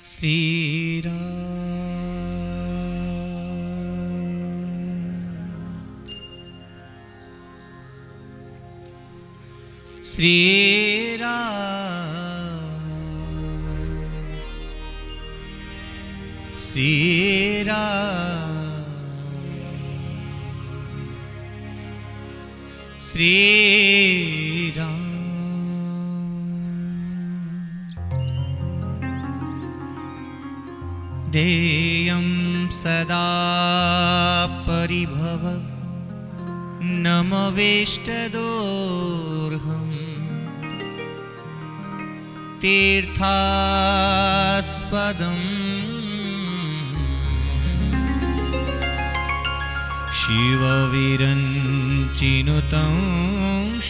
श्री राम श्री राम श्री राम श्री राम। देयं सदा परिभव नमवेष्टदोर्हम् तीर्थास्पदम् शिवविरञ्चिनुतं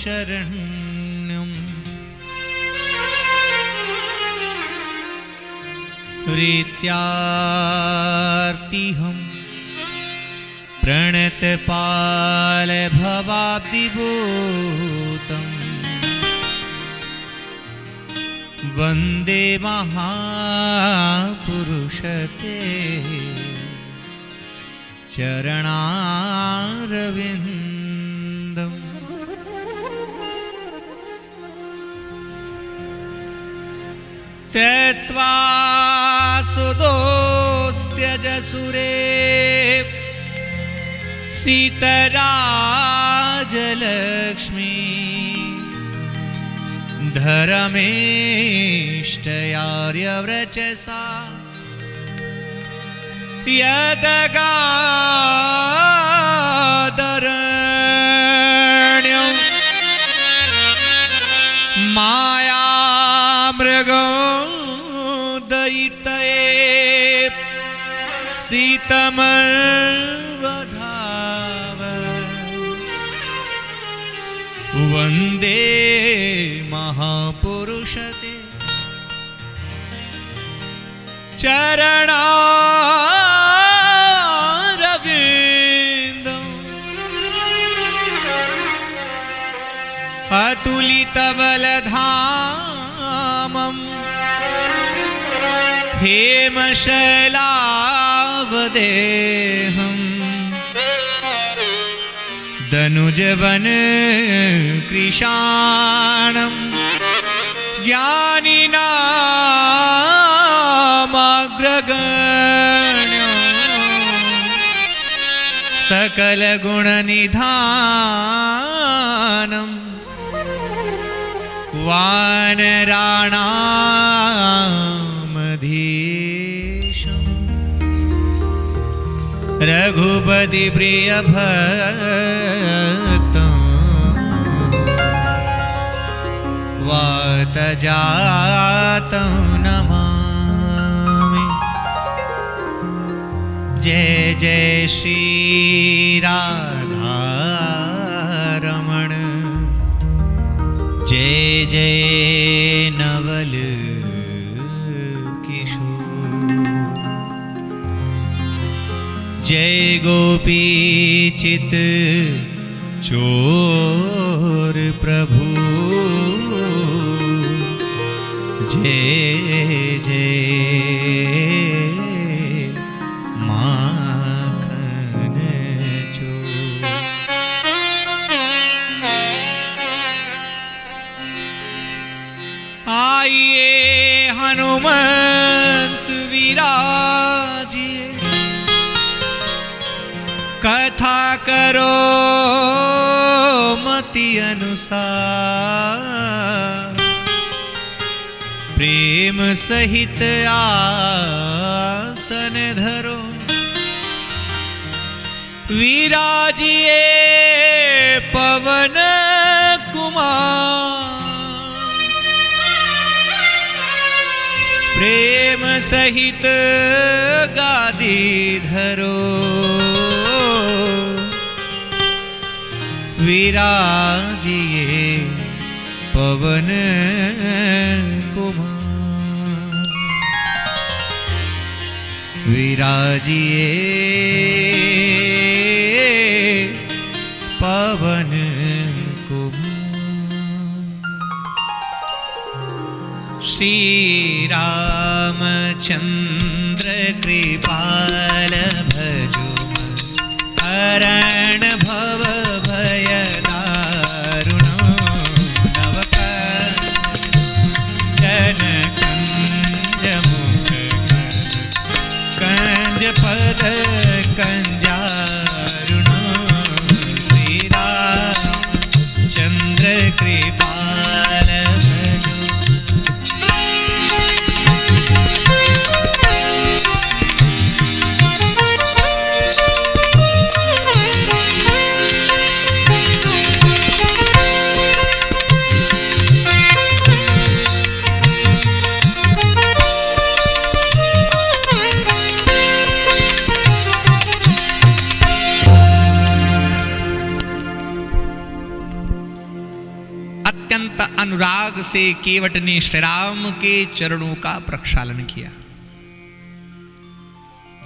शरण्यम् रीत्यार्तिहं प्रणतपाल भवाब्धिभूतम् वन्दे महापुरुषते चरणारविन्दम्। त्यक्त्वा सुदोस्त्यजसुरे सीतराजलक्ष्मी धरमेष्टयार्यव्रचसा यदगादरण्यं मायामृगं दयितये सीतमवधाव वन्दे महापुरुषते चरणारविन्दम्। अतुलितबलधामम् हेमशैलावदेहम् दनुजवन कृशाणम् ज्ञानिनामग्रगण्यम् सकलगुणनिधानम् वानराणामधीशम् रघुपति प्रिय भक्तं वातजातं नमामि। जय जय श्री राधारमण जय जय नवल जय गोपीचित चोर प्रभु जय जय माखन चोर। आइए हनुमंत विराजिए कथा करो मति अनुसार प्रेम सहित आसन धरो विराजिए पवन कुमार प्रेम सहित गादी धरो विराजिए पवन कुमार विराजिए पवन कुमार। श्री रामचंद्र कृपाल भजो हरण भव भय दारुणो नवकंजन कंज मुख कंज पद कंजारुणो श्री रामचंद्र कृपाल भजो। अनुराग से केवट ने श्री राम के चरणों का प्रक्षालन किया।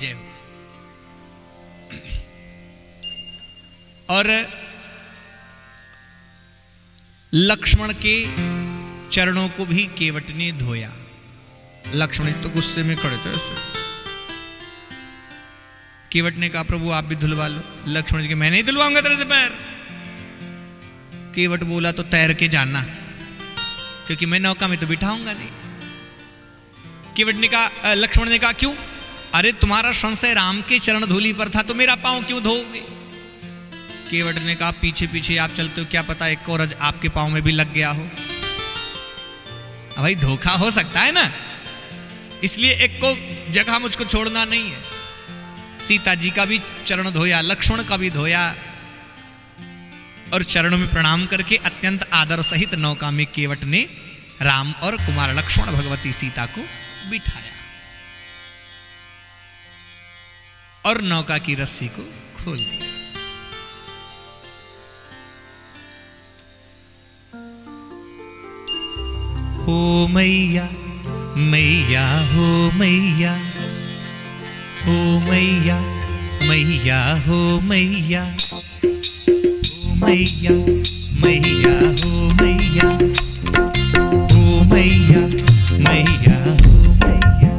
जय हो। और लक्ष्मण के चरणों को भी केवट ने धोया। लक्ष्मण तो गुस्से में खड़े थे ऐसे। केवट ने कहा प्रभु आप भी धुलवा लो। लक्ष्मण जी के मैं नहीं धुलवाऊंगा तेरे से पैर। केवट बोला तो तैर के जाना, क्योंकि मैं नौका में तो बिठाऊंगा नहीं। केवट ने कहा, लक्ष्मण ने कहा क्यों? अरे तुम्हारा संशय राम के चरण धूलि पर था तो मेरा पांव क्यों धोओगे? केवट ने कहा पीछे पीछे आप चलते हो, क्या पता एक कोरज आपके पांव में भी लग गया हो। भाई धोखा हो सकता है ना, इसलिए एक को जगह मुझको छोड़ना नहीं है। सीता जी का भी चरण धोया, लक्ष्मण का भी धोया, और चरणों में प्रणाम करके अत्यंत आदर सहित नौका में केवट ने राम और कुमार लक्ष्मण भगवती सीता को बिठाया और नौका की रस्सी को खोल दिया। हो मैया मैया हो मैया, हो मैया मैया हो मैया, मैया मैया हो मैया, हो मैया मैया हो मैया।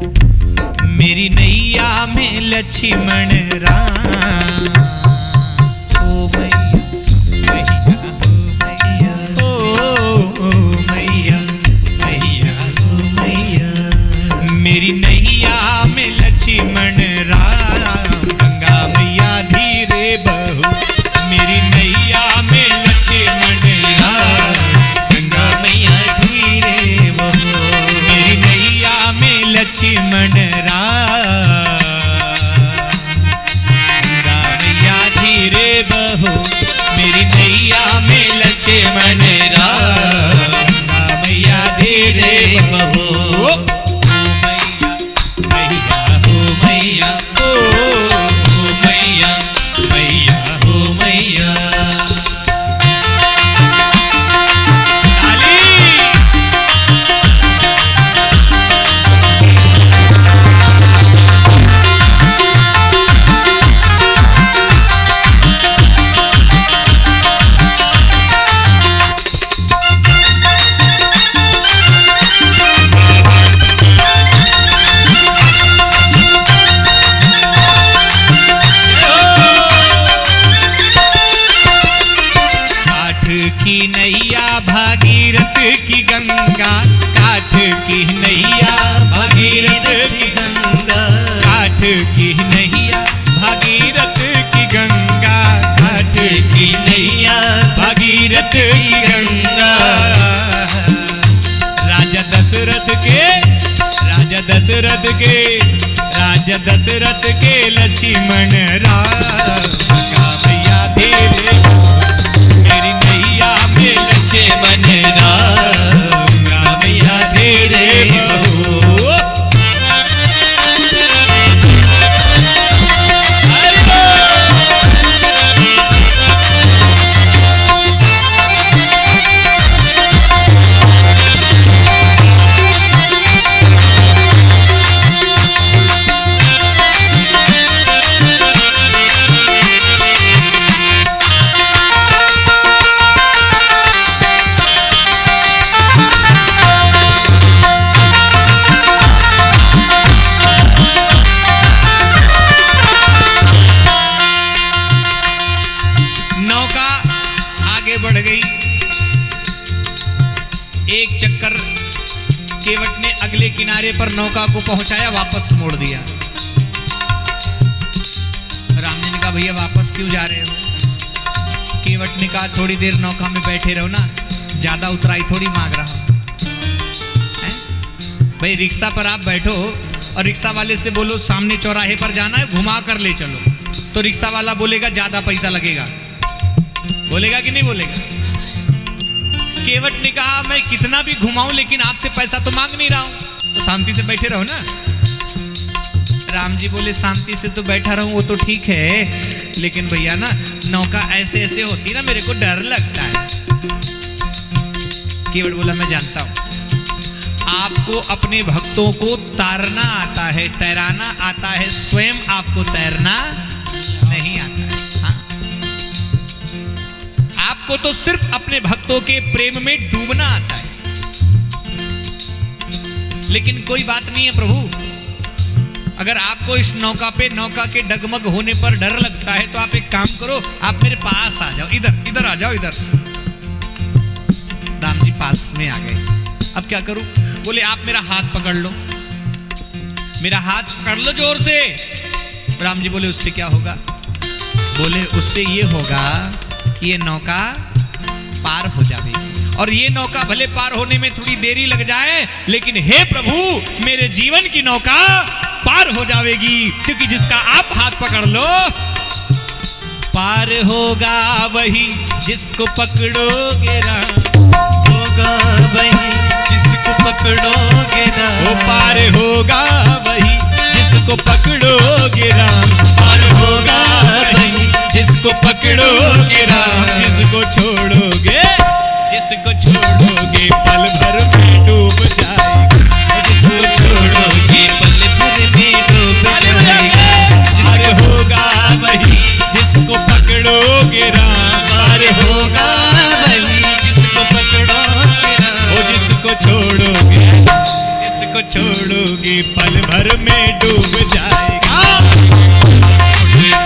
मेरी नैया में लक्ष्मण राम, हो मैया मैया हो मैया, हो मैया मैया हो मैया। मेरी नैया में लक्ष्मण राम, गंगा मैया धीरे बहो। मेरी नैया में लक्ष्मण राम, गंगा मैया धीरे बहो। मेरी नैया में लक्ष्मण राम, गंगा मैया धीरे बहो। मेरी नैया में लक्ष्मण राम, गंगा मैया धीरे बहो। हो मैया हो मैया, मैया हो मैया। की नैया भागीरथ की गंगा, काठ की नैया भागीरथ की गंगा, काठ की नैया भागीरथ की गंगा, काठ की नैया भागीरथ की गंगा। राजा दशरथ के, राजा दशरथ के, राजा दशरथ के लक्ष्मण राम, गंगा मैया धीरे मेरी नैया में लक्ष्मण राम, गंगा मैया धीरे बहो। केवट ने अगले किनारे पर नौका को पहुंचाया, वापस मोड़ दिया। राम जी ने कहा भैया वापस क्यों जा रहे हो? केवट ने कहा थोड़ी देर नौका में बैठे रहो ना, ज्यादा उतराई थोड़ी मांग रहा हूं। भाई रिक्शा पर आप बैठो और रिक्शा वाले से बोलो सामने चौराहे पर जाना है, घुमा कर ले चलो, तो रिक्शा वाला बोलेगा ज्यादा पैसा लगेगा, बोलेगा कि नहीं बोलेगा? केवट ने कहा मैं कितना भी घुमाऊं लेकिन आपसे पैसा तो मांग नहीं रहा हूं, तो शांति से बैठे रहो ना। राम जी बोले शांति से तो बैठा रहूं वो तो ठीक है, लेकिन भैया ना नौका ऐसे ऐसे होती ना, मेरे को डर लगता है। केवट बोला मैं जानता हूं, आपको अपने भक्तों को तारना आता है, तैराना आता है, स्वयं आपको तैरना नहीं आता है। हाँ? आपको तो सिर्फ अपने भक्तों के प्रेम में डूबना आता है। लेकिन कोई बात नहीं है प्रभु, अगर आपको इस नौका पे नौका के डगमग होने पर डर लगता है तो आप एक काम करो, आप मेरे पास आ जाओ, इधर इधर आ जाओ, इधर। राम जी पास में आ गए। अब क्या करूं? बोले आप मेरा हाथ पकड़ लो, मेरा हाथ पकड़ लो जोर से। राम जी बोले उससे क्या होगा? बोले उससे ये होगा कि ये नौका पार हो जाएगी, और ये नौका भले पार होने में थोड़ी देरी लग जाए, लेकिन हे प्रभु मेरे जीवन की नौका पार हो जाएगी, क्योंकि जिसका आप हाथ पकड़ लो पार होगा वही जिसको पकड़ोगे राम, होगा वही जिसको पकड़ोगे राम, वो पार होगा वही जिसको पकड़ोगे राम, पार होगा वही जिसको पकड़ोगे राम, जिसको छोड़ोगे पल भर में डूब जाएगा, जिसको छोड़ोगे पल भर में डूब जाएगा, पार होगा वही जिसको पकड़ोगे राम, पार होगा वही जिसको पकड़ोगे राम, वो जिसको छोड़ोगे पल भर में डूब जाएगा,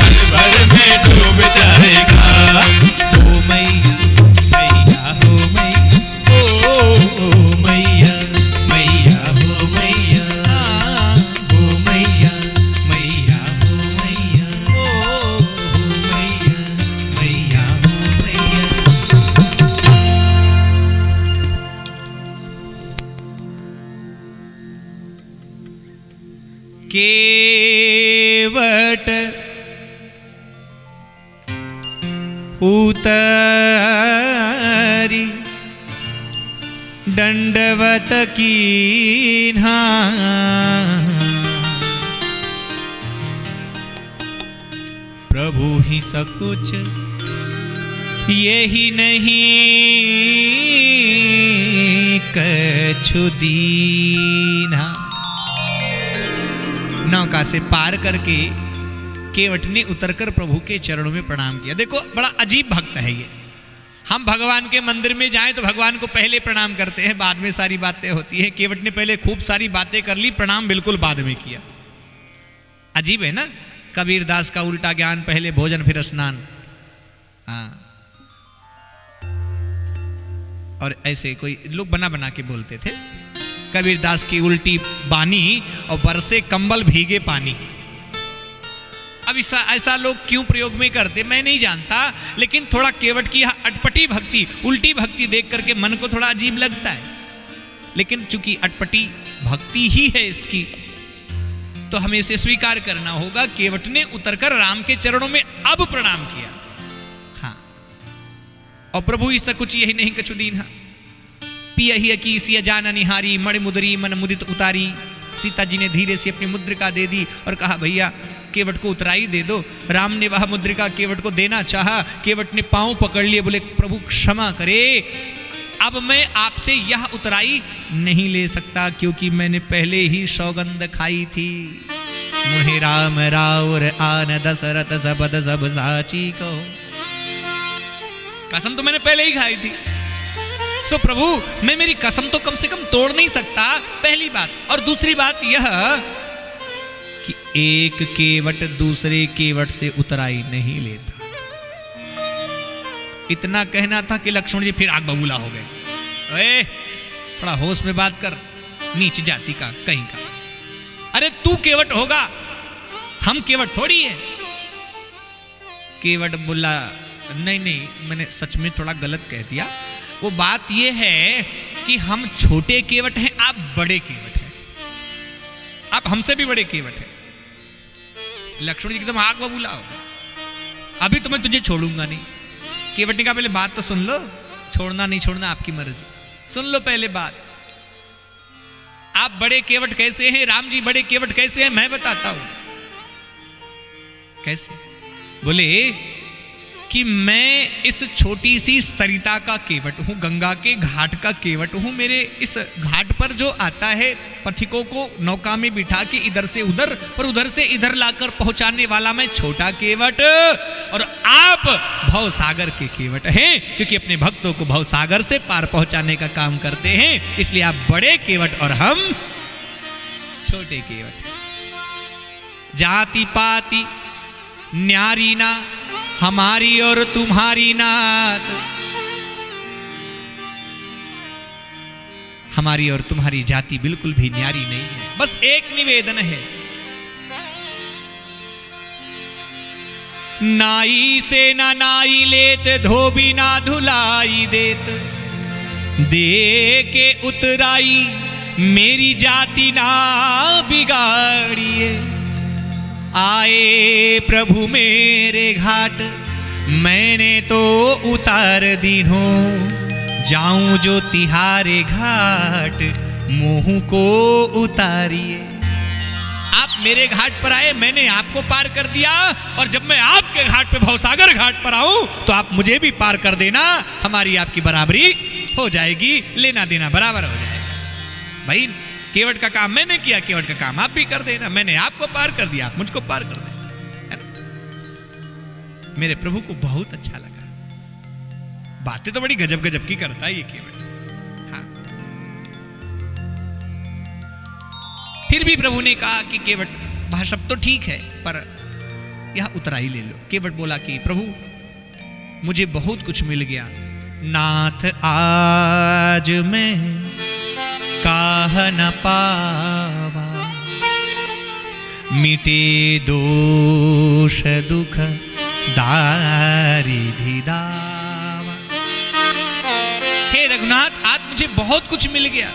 पल भर में डूब जाएगा। ओ मैया मैया हो मैया, ओ मैया मैया हो मैया, हो मैया मैया हो मैया, ओ मैया मैया हो मैया। केवट उतरी दंडवत कीन्हा, प्रभु ही सकुच यही नहीं कछु दीन्हा। नौका से पार करके केवट ने उतरकर प्रभु के चरणों में प्रणाम किया। देखो बड़ा अजीब भक्त है ये। हम भगवान के मंदिर में जाएं तो भगवान को पहले प्रणाम करते हैं, बाद में सारी बातें होती हैं। केवट ने पहले खूब सारी बातें कर ली, प्रणाम बिल्कुल बाद में किया। अजीब है ना, कबीर दास का उल्टा ज्ञान, पहले भोजन फिर स्नान। हाँ, और ऐसे कोई लोग बना बना के बोलते थे। कबीर दास की उल्टी बानी और बरसे कंबल भीगे पानी। अब ऐसा लोग क्यों प्रयोग में करते मैं नहीं जानता, लेकिन थोड़ा केवट की अटपटी भक्ति, उल्टी भक्ति देख करके मन को थोड़ा अजीब लगता है। लेकिन चूंकि अटपटी भक्ति ही है इसकी, तो हमें इसे स्वीकार करना होगा। केवट ने उतरकर राम के चरणों में अब प्रणाम किया। हाँ, और प्रभु इसका कुछ यही नहीं कछु दीन्हा, पियहि की सिया जाना निहारी, मणि मुदरी मन मुदित उतारी। सीता जी ने धीरे से अपनी मुद्रिका दे दी और कहा भैया केवट को उतराई दे दो। राम ने वह मुद्रिका केवट को देना चाहा, केवट ने पांव पकड़ लिए, बोले प्रभु क्षमा करे, अब मैं आपसे यह उतराई नहीं ले सकता, क्योंकि मैंने पहले ही सौगंध खाई थी। मुहे राम राउर आन दशरथ सबद सब साची को, कसम तो मैंने पहले ही खाई थी। सो प्रभु मैं मेरी कसम तो कम से कम तोड़ नहीं सकता, पहली बात। और दूसरी बात यह कि एक केवट दूसरे केवट से उतराई नहीं लेता। इतना कहना था कि लक्ष्मण जी फिर आग बबूला हो गए। ओए थोड़ा होश में बात कर, नीच जाति का कहीं का। अरे तू केवट होगा, हम केवट थोड़ी है। केवट बोला नहीं नहीं, मैंने सच में थोड़ा गलत कह दिया। वो बात ये है कि हम छोटे केवट हैं, आप बड़े केवट हैं, आप हमसे भी बड़े केवट हैं। लक्ष्मण जी एकदम आग बबूला हो, अभी तो मैं तुझे छोड़ूंगा नहीं। केवट ने कहा पहले बात तो सुन लो, छोड़ना नहीं छोड़ना आपकी मर्जी, सुन लो पहले बात। आप बड़े केवट कैसे हैं, राम जी बड़े केवट कैसे हैं, मैं बताता हूं कैसे। बोले कि मैं इस छोटी सी सरिता का केवट हूं, गंगा के घाट का केवट हूं। मेरे इस घाट पर जो आता है पथिकों को नौका में बिठा के इधर से उधर और उधर से इधर लाकर पहुंचाने वाला मैं छोटा केवट, और आप भव सागर के केवट हैं, क्योंकि अपने भक्तों को भव सागर से पार पहुंचाने का काम करते हैं। इसलिए आप बड़े केवट और हम छोटे केवट। जाति पाति न्यारी ना हमारी और तुम्हारी नात, हमारी और तुम्हारी जाति बिल्कुल भी न्यारी नहीं है। बस एक निवेदन है, नाई से ना नाई लेत, धोबी ना धुलाई देत, दे के उतराई मेरी जाति ना बिगाड़िए। आए प्रभु मेरे घाट, मैंने तो उतार दी हो, जाऊं जो तिहारे घाट, मुंह को उतारिए। आप मेरे घाट पर आए, मैंने आपको पार कर दिया, और जब मैं आपके घाट पे भवसागर घाट पर आऊं तो आप मुझे भी पार कर देना, हमारी आपकी बराबरी हो जाएगी, लेना देना बराबर हो जाएगा। भाई केवट का काम मैंने किया, केवट का काम आप भी कर देना। मैंने आपको पार कर दिया, आप मुझको पार कर देना। मेरे प्रभु को बहुत अच्छा लगा। बातें तो बड़ी गजब गजब की करता है ये केवट। हाँ। फिर भी प्रभु ने कहा कि केवट भाषा तो ठीक है, पर यह उतराई ले लो। केवट बोला कि प्रभु मुझे बहुत कुछ मिल गया, नाथ आज मैं काह न पावा, मिटे दोष दुख दारिधि दावा। हे रघुनाथ आज मुझे बहुत कुछ मिल गया।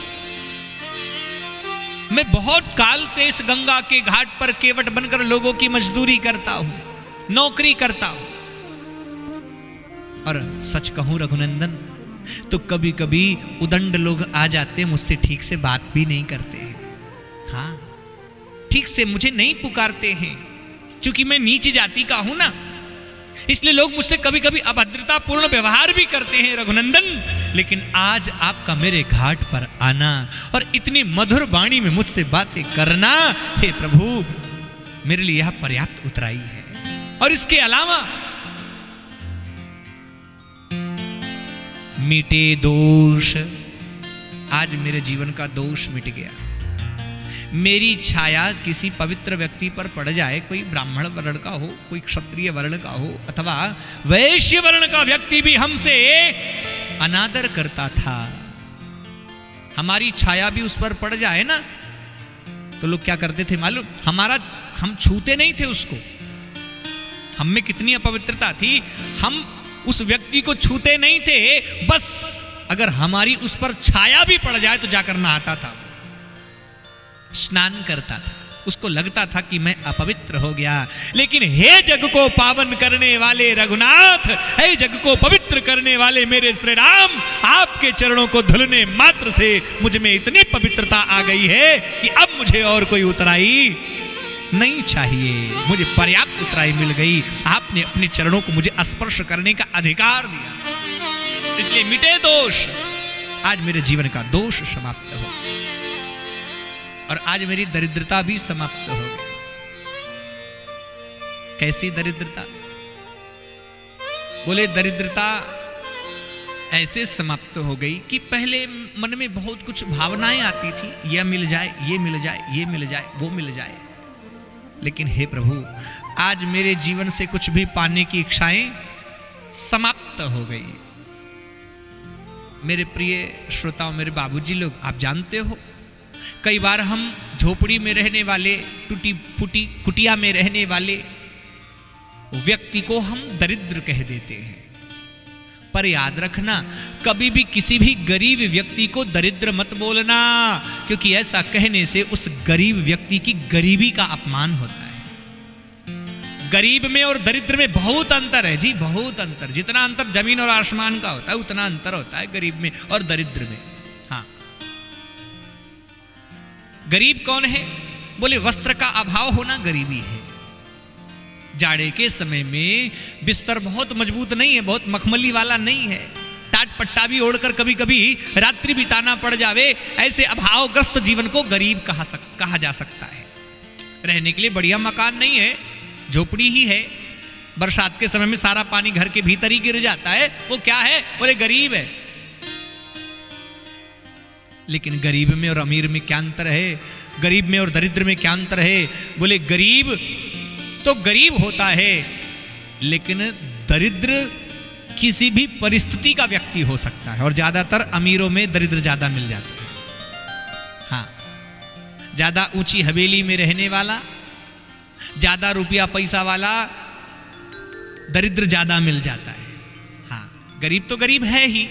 मैं बहुत काल से इस गंगा के घाट पर केवट बनकर लोगों की मजदूरी करता हूं, नौकरी करता हूं, और सच कहूं रघुनंदन तो कभी कभी उदंड लोग आ जाते, मुझसे ठीक से बात भी नहीं करते हैं। हाँ, ठीक से मुझे नहीं पुकारते हैं, क्योंकि मैं नीच जाति का हूं ना, इसलिए लोग मुझसे कभी कभी अभद्रतापूर्ण व्यवहार भी करते हैं रघुनंदन। लेकिन आज आपका मेरे घाट पर आना और इतनी मधुर वाणी में मुझसे बातें करना, हे प्रभु मेरे लिए यह पर्याप्त उतराई है। और इसके अलावा मिटे दोष, आज मेरे जीवन का दोष मिट गया। मेरी छाया किसी पवित्र व्यक्ति पर पड़ जाए, कोई ब्राह्मण वर्ण का हो, कोई क्षत्रिय वर्ण का हो, अथवा वैश्य वर्ण का व्यक्ति भी हमसे अनादर करता था, हमारी छाया भी उस पर पड़ जाए ना, तो लोग क्या करते थे मालूम? हम छूते नहीं थे उसको। हम में कितनी अपवित्रता थी, हम उस व्यक्ति को छूते नहीं थे, बस अगर हमारी उस पर छाया भी पड़ जाए तो जाकर नहाता था, स्नान करता था, उसको लगता था कि मैं अपवित्र हो गया। लेकिन हे जग को पावन करने वाले रघुनाथ, हे जग को पवित्र करने वाले मेरे श्री राम, आपके चरणों को धुलने मात्र से मुझ में इतनी पवित्रता आ गई है कि अब मुझे और कोई उतराई नहीं चाहिए, मुझे पर्याप्त उतराई मिल गई। आपने अपने चरणों को मुझे स्पर्श करने का अधिकार दिया, इसलिए मिटे दोष। आज मेरे जीवन का दोष समाप्त हो, और आज मेरी दरिद्रता भी समाप्त हो गई। कैसी दरिद्रता? बोले दरिद्रता ऐसे समाप्त हो गई कि पहले मन में बहुत कुछ भावनाएं आती थी, यह मिल जाए, ये मिल जाए, ये मिल जाए, वो मिल जाए। लेकिन हे प्रभु आज मेरे जीवन से कुछ भी पाने की इच्छाएं समाप्त हो गई। मेरे प्रिय श्रोताओं, मेरे बाबूजी लोग, आप जानते हो कई बार हम झोपड़ी में रहने वाले, टूटी फूटी कुटिया में रहने वाले व्यक्ति को हम दरिद्र कह देते हैं। पर याद रखना, कभी भी किसी भी गरीब व्यक्ति को दरिद्र मत बोलना, क्योंकि ऐसा कहने से उस गरीब व्यक्ति की गरीबी का अपमान होता है। गरीब में और दरिद्र में बहुत अंतर है जी, बहुत अंतर। जितना अंतर जमीन और आसमान का होता है उतना अंतर होता है गरीब में और दरिद्र में। हाँ, गरीब कौन है? बोले वस्त्र का अभाव होना गरीबी है। जाड़े के समय में बिस्तर बहुत मजबूत नहीं है, बहुत मखमली वाला नहीं है, टाट पट्टा भी ओढ़कर कभी कभी रात्रि बिताना पड़ जावे, ऐसे अभावग्रस्त जीवन को गरीब कहा जा सकता है। रहने के लिए बढ़िया मकान नहीं है, झोपड़ी ही है, बरसात के समय में सारा पानी घर के भीतर ही गिर जाता है, वो क्या है? बोले गरीब है। लेकिन गरीब में और अमीर में क्या अंतर है? गरीब में और दरिद्र में क्या अंतर है? बोले गरीब तो गरीब होता है, लेकिन दरिद्र किसी भी परिस्थिति का व्यक्ति हो सकता है। और ज्यादातर अमीरों में दरिद्र ज्यादा मिल जाते हैं। हाँ, ज्यादा ऊंची हवेली में रहने वाला, ज्यादा रुपया पैसा वाला दरिद्र ज्यादा मिल जाता है। हाँ, गरीब तो गरीब है ही।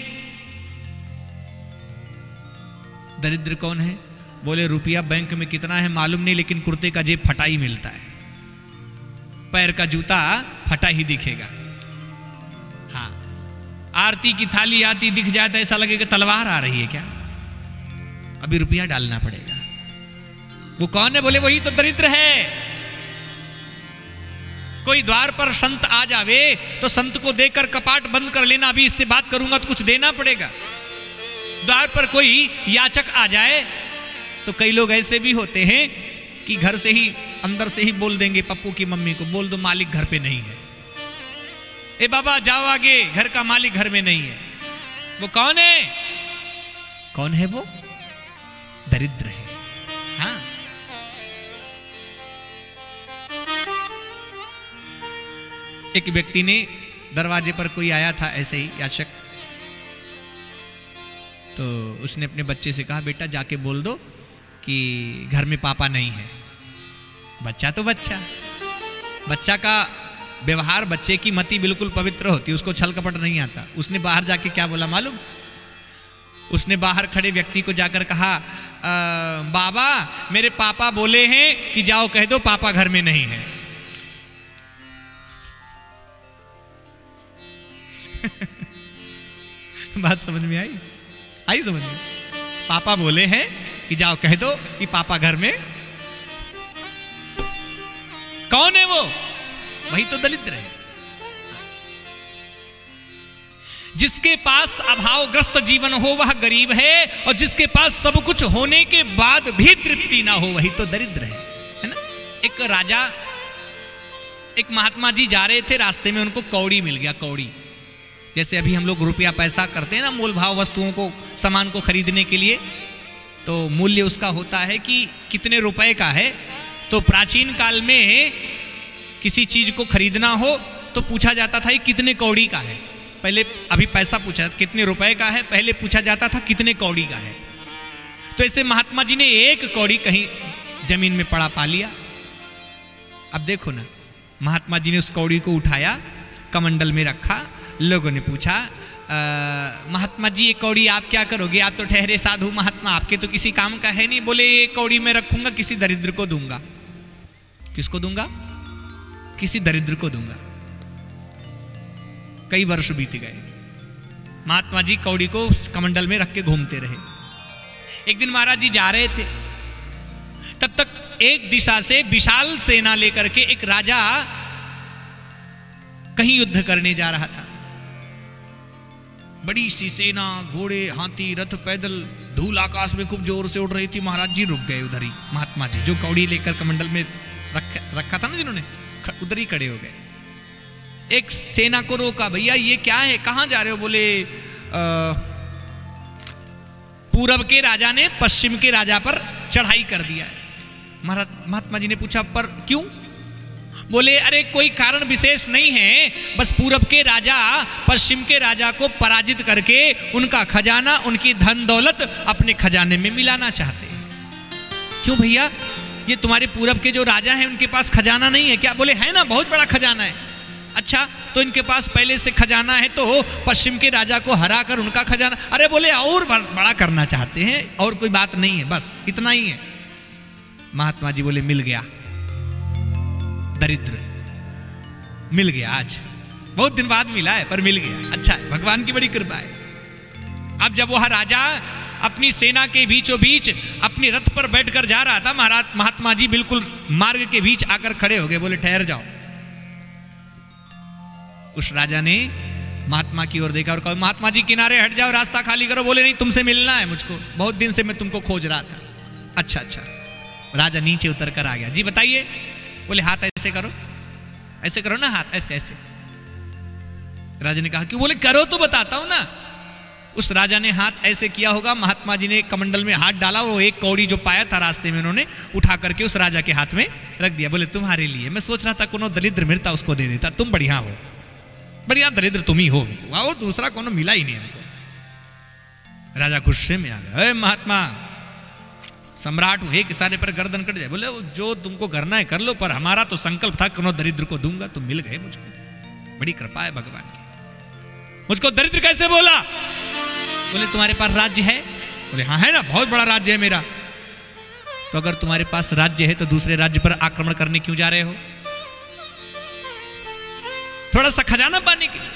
दरिद्र कौन है? बोले रुपया बैंक में कितना है मालूम नहीं, लेकिन कुर्ते का जेब फटा ही मिलता है, पैर का जूता फटा ही दिखेगा। हाँ, आरती की थाली आती दिख जाए तो ऐसा लगेगा तलवार आ रही है क्या, अभी रुपया डालना पड़ेगा। वो कौन है? बोले वही तो दरिद्र है। कोई द्वार पर संत आ जावे तो संत को देखकर कपाट बंद कर लेना, अभी इससे बात करूंगा तो कुछ देना पड़ेगा। द्वार पर कोई याचक आ जाए तो कई लोग ऐसे भी होते हैं कि घर से ही, अंदर से ही बोल देंगे पप्पू की मम्मी को, बोल दो मालिक घर पे नहीं है। ए बाबा जाओ आगे, घर का मालिक घर में नहीं है। वो कौन है? कौन है वो? दरिद्र है। हाँ, एक व्यक्ति ने, दरवाजे पर कोई आया था ऐसे ही याचक, तो उसने अपने बच्चे से कहा बेटा जाके बोल दो कि घर में पापा नहीं है। बच्चा तो बच्चा का व्यवहार, बच्चे की मति बिल्कुल पवित्र होती है, उसको छल कपट नहीं आता। उसने बाहर जाके क्या बोला मालूम? उसने बाहर खड़े व्यक्ति को जाकर कहा बाबा मेरे पापा बोले हैं कि जाओ कह दो पापा घर में नहीं है। बात समझ में आई? आई समझ में? पापा बोले हैं कि जाओ कह दो कि पापा घर में। कौन है वो? वही तो दरिद्र है। जिसके पास अभावग्रस्त जीवन हो वह गरीब है, और जिसके पास सब कुछ होने के बाद भी तृप्ति ना हो वही तो दरिद्र है ना? एक राजा, एक महात्मा जी जा रहे थे, रास्ते में उनको कौड़ी मिल गया। कौड़ी जैसे अभी हम लोग रुपया पैसा करते हैं ना, मोल भाव वस्तुओं को, सामान को खरीदने के लिए, तो मूल्य उसका होता है कि कितने रुपए का है। तो प्राचीन काल में किसी चीज को खरीदना हो तो पूछा जाता था कितने कौड़ी का है। पहले, अभी पैसा पूछा कितने रुपए का है, पहले पूछा जाता था कितने कौड़ी का है। तो ऐसे महात्मा जी ने एक कौड़ी कहीं जमीन में पड़ा पा लिया। अब देखो ना, महात्मा जी ने उस कौड़ी को उठाया, कमंडल में रखा। लोगों ने पूछा महात्मा जी ये कौड़ी आप क्या करोगे? आप तो ठहरे साधु महात्मा, आपके तो किसी काम का है नहीं। बोले ये कौड़ी में रखूंगा, किसी दरिद्र को दूंगा। किसको दूंगा? किसी दरिद्र को दूंगा। कई वर्ष बीत गए, महात्मा जी कौड़ी को कमंडल में रख के घूमते रहे। एक दिन महाराज जी जा रहे थे, तब तक एक दिशा से विशाल सेना लेकर के एक राजा कहीं युद्ध करने जा रहा था। बड़ी सी सेना, घोड़े, हाथी, रथ, पैदल, धूल आकाश में खूब जोर से उड़ रही थी। महाराज जी रुक गए उधर ही। महात्मा जी जो कौड़ी लेकर कमंडल में रखा था ना जिन्होंने, उधर ही खड़े हो गए। एक सेना को रोका, भैया ये क्या है, कहां जा रहे हो? बोले पूरब के राजा ने पश्चिम के राजा पर चढ़ाई कर दिया है। महात्मा जी ने पूछा पर क्यों? बोले अरे कोई कारण विशेष नहीं है, बस पूरब के राजा पश्चिम के राजा को पराजित करके उनका खजाना, उनकी धन दौलत अपने खजाने में मिलाना चाहते हैं। क्यों भैया, ये तुम्हारे पूरब के जो राजा हैं उनके पास खजाना नहीं है क्या? बोले है ना, बहुत बड़ा खजाना है। अच्छा, तो इनके पास पहले से खजाना है तो पश्चिम के राजा को हरा कर उनका खजाना, अरे बोले और बड़ा करना चाहते हैं, और कोई बात नहीं है, बस इतना ही है। महात्मा जी बोले मिल गया, दरिद्र मिल गया, आज बहुत दिन बाद मिला है पर मिल गया, अच्छा है, भगवान की बड़ी कृपा है। अब जब वह राजा अपनी सेना के बीचों बीच अपने रथ पर बैठकर जा रहा था, महात्मा जी बिल्कुल मार्ग के बीच आकर खड़े हो गए, बोले ठहर जाओ। उस राजा ने महात्मा की ओर देखा और कहा महात्मा जी किनारे हट जाओ, रास्ता खाली करो। बोले नहीं, तुमसे मिलना है मुझको, बहुत दिन से मैं तुमको खोज रहा था। अच्छा अच्छा, राजा नीचे उतर कर आ गया। जी बताइए। बोले हाथ ऐसे करो, ऐसे करो ना, हाथ ऐसे ऐसे। राजा ने कहा कि बोले करो तो बताता हूं ना। उस राजा ने हाथ ऐसे किया होगा, महात्मा जी ने कमंडल में हाथ डाला और एक कौड़ी जो पाया था रास्ते में उन्होंने उठा करके उस राजा के हाथ में रख दिया। बोले तुम्हारे लिए, मैं सोच रहा था कोनो दरिद्र मिलता उसको दे देता, तुम बढ़िया हो, बढ़िया दरिद्र तुम ही हो, और दूसरा कोनो मिला ही नहीं हमको। राजा गुस्से में आ गया, महात्मा सम्राट हूं, एक इशारे पर गर्दन कट जाए। बोले जो तुमको करना है कर लो, पर हमारा तो संकल्प था कोनो दरिद्र को दूंगा, तुम मिल गए मुझको, बड़ी कृपा है भगवान की। मुझको दरिद्र कैसे बोला? बोले तुम्हारे पास राज्य है? बोले हाँ है ना, बहुत बड़ा राज्य है मेरा। तो अगर तुम्हारे पास राज्य है तो दूसरे राज्य पर आक्रमण करने क्यों जा रहे हो? थोड़ा सा खजाना पाने के लिए,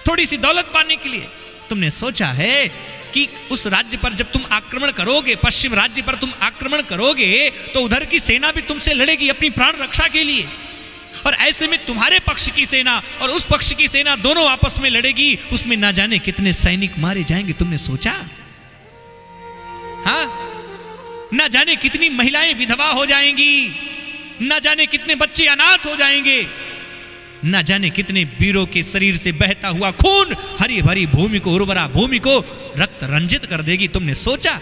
थोड़ी सी दौलत पाने के लिए तुमने सोचा है कि उस राज्य पर जब तुम आक्रमण करोगे, पश्चिम राज्य पर तुम आक्रमण करोगे, तो उधर की सेना भी तुमसे लड़ेगी अपनी प्राण रक्षा के लिए, और ऐसे में तुम्हारे पक्ष की सेना और उस पक्ष की सेना दोनों आपस में लड़ेगी, उसमें ना जाने कितने सैनिक मारे जाएंगे। तुमने सोचा? हाँ, ना जाने कितनी महिलाएं विधवा हो जाएंगी, ना जाने कितने बच्चे अनाथ हो जाएंगे, ना जाने कितने वीरों के शरीर से बहता हुआ खून हरी भरी भूमि को, उर्वरा भूमि को रक्त रंजित कर देगी। तुमने सोचा?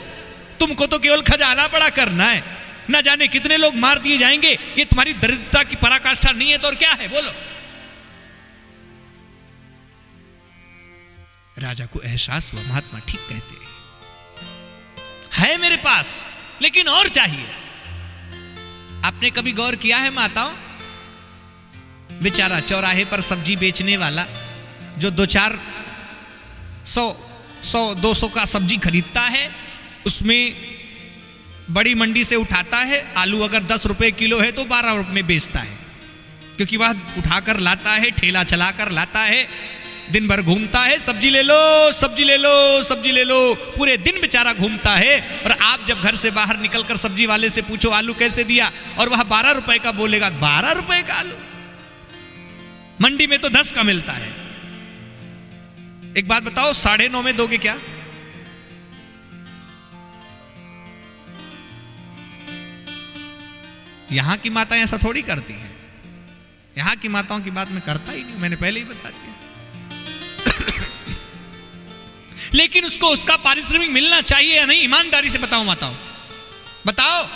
तुमको तो केवल खजाना बड़ा करना है, ना जाने कितने लोग मार दिए जाएंगे। ये तुम्हारी दरिद्रता की पराकाष्ठा नहीं है तो और क्या है? बोलो। राजा को एहसास हुआ, महात्मा ठीक कहते है मेरे पास, लेकिन और चाहिए। आपने कभी गौर किया है माताओं, बेचारा चौराहे पर सब्जी बेचने वाला जो 200 का सब्जी खरीदता है, उसमें बड़ी मंडी से उठाता है, आलू अगर 10 रुपए किलो है तो 12 रुपए में बेचता है, क्योंकि वह उठाकर लाता है, ठेला चलाकर लाता है, दिन भर घूमता है, सब्जी ले लो, सब्जी ले लो, सब्जी ले लो, पूरे दिन बेचारा घूमता है। और आप जब घर से बाहर निकलकर सब्जी वाले से पूछो आलू कैसे दिया, और वह 12 रुपए का बोलेगा, 12 रुपए का आलू, मंडी में तो 10 का मिलता है। एक बात बताओ, 9.5 में दोगे क्या? यहां की माताएं ऐसा थोड़ी करती हैं, यहां की माताओं की बात मैं करता ही नहीं, मैंने पहले ही बता दिया। लेकिन उसको उसका पारिश्रमिक मिलना चाहिए या नहीं? ईमानदारी से बताओ माताओं, बताओ।